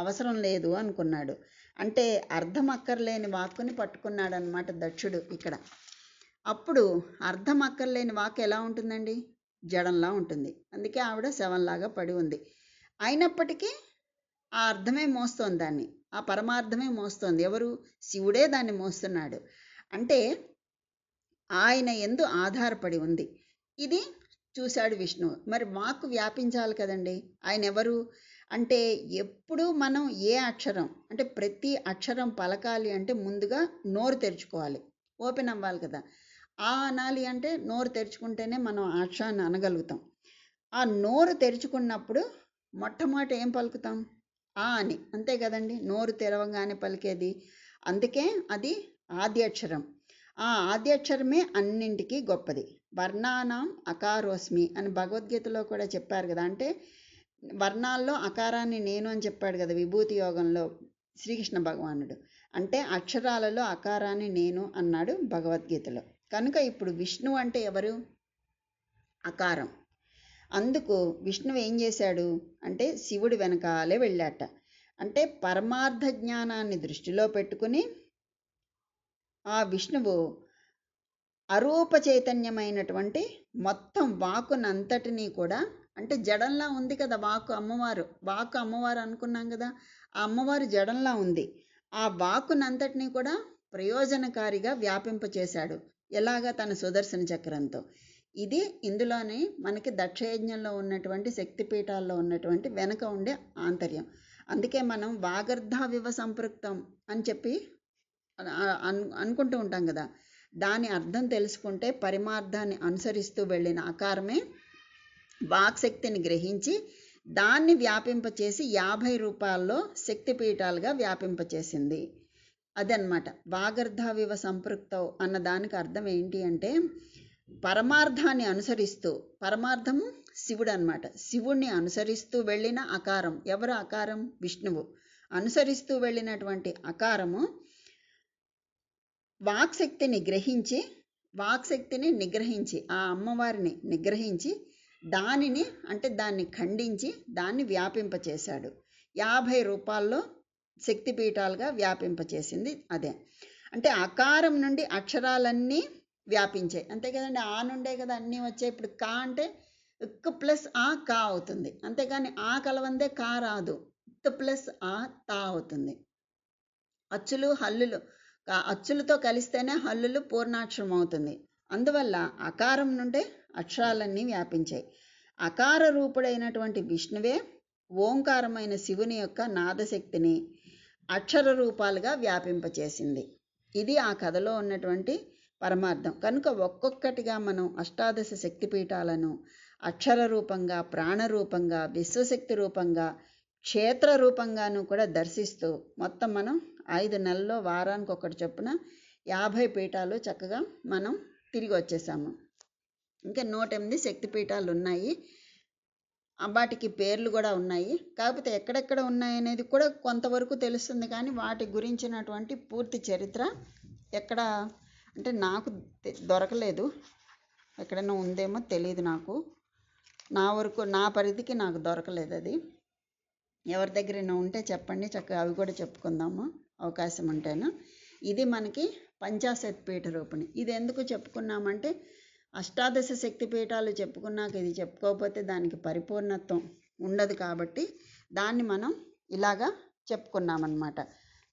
అవసరం లేదు అనుకున్నాడు. అంటే అర్థం అక్కర్లేని వాక్కుని పట్టుకున్నాడు అనమాట దక్షుడు ఇక్కడ. అప్పుడు అర్థం అక్కర్లేని వాక్కు ఎలా ఉంటుందండి? జడంలా ఉంటుంది. అందుకే ఆవిడ శవంలాగా పడి ఉంది. అయినప్పటికీ ఆ అర్థమే మోస్తోంది దాన్ని, ఆ పరమార్థమే మోస్తోంది. ఎవరు? శివుడే దాన్ని మోస్తున్నాడు. అంటే ఆయన యందు ఆధారపడి ఉంది. ఇది చూశాడు విష్ణువు. మరి వాక్కు వ్యాపించాలి కదండి. ఆయన ఎవరు అంటే, ఎప్పుడు మనం ఏ అక్షరం అంటే ప్రతి అక్షరం పలకాలి అంటే ముందుగా నోరు తెరుచుకోవాలి, ఓపెన్ అవ్వాలి కదా. ఆ అనాలి అంటే నోరు తెరుచుకుంటేనే మనం ఆ అక్షరాన్ని అనగలుగుతాం. ఆ నోరు తెరుచుకున్నప్పుడు మొట్టమొదట ఏం పలుకుతాం? ఆ అని, అంతే కదండి. నోరు తెరవగానే పలికేది. అందుకే అది ఆద్యాక్షరం. ఆ ఆద్యాక్షరమే అన్నింటికీ గొప్పది. వర్ణానాం అకారోస్మి అని భగవద్గీతలో కూడా చెప్పారు కదా. అంటే వర్ణాల్లో అకారాన్ని నేను అని చెప్పాడు కదా విభూతి యోగంలో శ్రీకృష్ణ భగవానుడు. అంటే అక్షరాలలో అకారాన్ని నేను అన్నాడు భగవద్గీతలో. కనుక ఇప్పుడు విష్ణువు అంటే ఎవరు? అకారం. అందుకు విష్ణువు ఏం చేశాడు అంటే శివుడి వెనకాలే వెళ్ళాట. అంటే పరమార్థ జ్ఞానాన్ని దృష్టిలో పెట్టుకుని ఆ విష్ణువు అరూప చైతన్యమైనటువంటి మొత్తం వాక్కునంతటినీ కూడా, అంటే జడంలా ఉంది కదా వాక్కు అమ్మవారు. వాక్కు అమ్మవారు అనుకున్నాం కదా. ఆ అమ్మవారు జడంలా ఉంది. ఆ వాక్కునంతటినీ కూడా ప్రయోజనకారిగా వ్యాపింపచేశాడు. ఎలాగా? తన సుదర్శన చక్రంతో. ఇది ఇందులోనే మనకి దక్షయజ్ఞంలో ఉన్నటువంటి శక్తిపీఠాల్లో ఉన్నటువంటి వెనక ఉండే ఆంతర్యం. అందుకే మనం వాగర్ధావివ సంపృక్తం అని చెప్పి అనుకుంటూ ఉంటాం కదా. దాని అర్థం తెలుసుకుంటే పరిమార్థాన్ని అనుసరిస్తూ వెళ్ళిన ఆకారమే వాక్శక్తిని గ్రహించి దాన్ని వ్యాపింపచేసి 50 రూపాల్లో శక్తిపీఠాలుగా వ్యాపింపచేసింది. అదనమాట వాగర్ధావివ సంపృక్తం అన్న దానికి అర్థం ఏంటి అంటే, పరమార్థాన్ని అనుసరిస్తూ, పరమార్థము శివుడు అనమాట. శివుణ్ణి అనుసరిస్తూ వెళ్ళిన అకారం. ఎవరు అకారం? విష్ణువు. అనుసరిస్తూ వెళ్ళినటువంటి అకారము వాక్శక్తిని గ్రహించి, వాక్శక్తిని నిగ్రహించి, ఆ అమ్మవారిని నిగ్రహించి దానిని అంటే దాన్ని ఖండించి దాన్ని వ్యాపింపచేశాడు. 50 రూపాల్లో శక్తిపీఠాలుగా వ్యాపింపచేసింది అదే. అంటే అకారం నుండి అక్షరాలన్నీ వ్యాపించాయి, అంతే కదండి. ఆ నుండే కదా అన్నీ వచ్చాయి. ఇప్పుడు కా అంటే ఇక్ ప్లస్ ఆ కా అవుతుంది, అంతేగాని ఆ కలవందే కా రాదు. ఇక్ ప్లస్ ఆ తా అవుతుంది. అచ్చులు హల్లులు, అచ్చులతో కలిస్తేనే హల్లులు పూర్ణాక్షరం అవుతుంది. అందువల్ల అకారం నుండే అక్షరాలన్నీ వ్యాపించాయి. అకార రూపుడైనటువంటి విష్ణువే ఓంకారమైన శివుని యొక్క నాదశక్తిని అక్షర రూపాలుగా వ్యాపింపచేసింది. ఇది ఆ కథలో ఉన్నటువంటి పరమార్థం. కనుక ఒక్కొక్కటిగా మనం అష్టాదశ శక్తిపీఠాలను అక్షర రూపంగా, ప్రాణరూపంగా, విశ్వశక్తి రూపంగా, క్షేత్ర రూపంగాను కూడా దర్శిస్తూ మొత్తం మనం 5 నెలల్లో వారానికి ఒకటి చొప్పున 50 పీఠాలు చక్కగా మనం తిరిగి వచ్చేసాము. ఇంకా 108 శక్తిపీఠాలు ఉన్నాయి. వాటికి పేర్లు కూడా ఉన్నాయి. కాకపోతే ఎక్కడెక్కడ ఉన్నాయనేది కూడా కొంతవరకు తెలుస్తుంది, కానీ వాటి గురించినటువంటి పూర్తి చరిత్ర ఎక్కడ అంటే నాకు దొరకలేదు. ఎక్కడైనా ఉందేమో తెలియదు నాకు. నా వరకు, నా పరిధికి నాకు దొరకలేదు అది. ఎవరి దగ్గరైనా ఉంటే చెప్పండి, చక్కగా అవి కూడా చెప్పుకుందాము అవకాశం ఉంటేను. ఇది మనకి పంచాశత్ పీఠ రూపిణి. ఇది ఎందుకు చెప్పుకున్నామంటే, అష్టాదశ శక్తిపీఠాలు చెప్పుకున్నాక ఇది చెప్పుకోకపోతే దానికి పరిపూర్ణత్వం ఉండదు కాబట్టి దాన్ని మనం ఇలాగా చెప్పుకున్నామన్నమాట.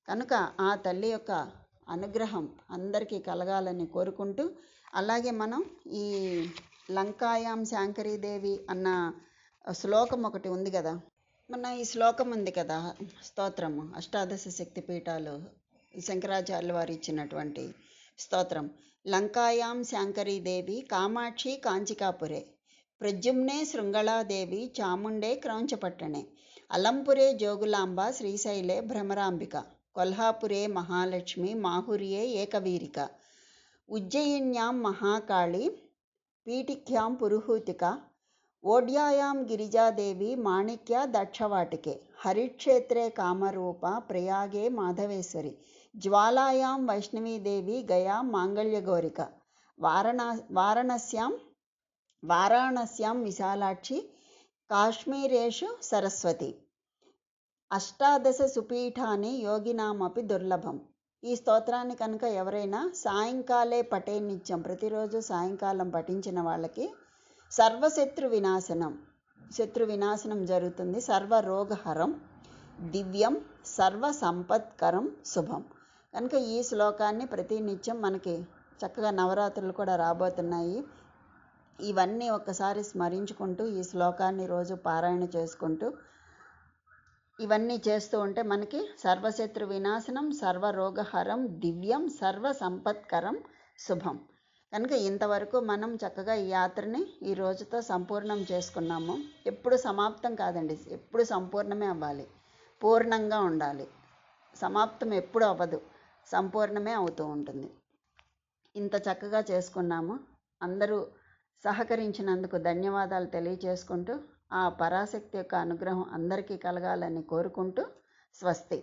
కనుక ఆ తల్లి యొక్క అనుగ్రహం అందరికీ కలగాలని కోరుకుంటూ, అలాగే మనం ఈ లంకాయాం శాంకరీదేవి అన్న శ్లోకం ఒకటి ఉంది కదా. మన ఈ శ్లోకం ఉంది కదా, స్తోత్రము, అష్టాదశ శక్తిపీఠాలు శంకరాచార్యుల వారు ఇచ్చినటువంటి స్తోత్రం. లంకాయాం శాంకరీదేవి కామాక్షి కాంచికాపురే, ప్రద్యుమ్నే శృంగళాదేవి చాముండే క్రౌంచపట్టణే, అలంపురే జోగులాంబ శ్రీశైలే భ్రమరాంబిక కొల్హాపురే మహాలక్ష్మి మాహుర్యే ఏకవీరిక ఉజ్జయిన్యాం మహాకాళి పీఠిక్యాం పురుహూతిక ఓడ్యాయాం గిరిజాదేవి మాణిక్య దక్షవాటికే హరిక్షేత్రే కామరూప ప్రయాగే మాధవేశ్వరి జ్వాలాయాం వైష్ణవీదేవి గయా మాంగళ్యగౌరిక వారాణస్యాం విశాలాక్షి కాశ్మీరేషు సరస్వతి అష్టాదశ సుపీఠాని యోగినామపి దుర్లభం. ఈ స్తోత్రాన్ని కనుక ఎవరైనా సాయంకాలే పఠే నిత్యం ప్రతిరోజు సాయంకాలం పఠించిన వాళ్ళకి శత్రు వినాశనం జరుగుతుంది. సర్వరోగహరం దివ్యం సర్వ సంపత్కరం శుభం. కనుక ఈ శ్లోకాన్ని ప్రతి నిత్యం మనకి చక్కగా నవరాత్రులు కూడా రాబోతున్నాయి. ఇవన్నీ ఒక్కసారి స్మరించుకుంటూ ఈ శ్లోకాన్ని రోజు పారాయణ చేసుకుంటూ ఇవన్నీ చేస్తూ ఉంటే మనకి సర్వశత్రు వినాశనం సర్వరోగహరం దివ్యం సర్వ సంపత్కరం శుభం. కనుక ఇంతవరకు మనం చక్కగా ఈ యాత్రని ఈ రోజుతో సంపూర్ణం చేసుకున్నాము. ఎప్పుడు సమాప్తం కాదండి, ఎప్పుడు సంపూర్ణమే అవ్వాలి, పూర్ణంగా ఉండాలి. సమాప్తం ఎప్పుడు అవ్వదు, సంపూర్ణమే అవుతూ ఉంటుంది. ఇంత చక్కగా చేసుకున్నాము. అందరూ సహకరించినందుకు ధన్యవాదాలు తెలియజేసుకుంటూ ఆ పరాశక్తి యొక్క అనుగ్రహం అందరికీ కలగాలని కోరుకుంటూ స్వస్తి.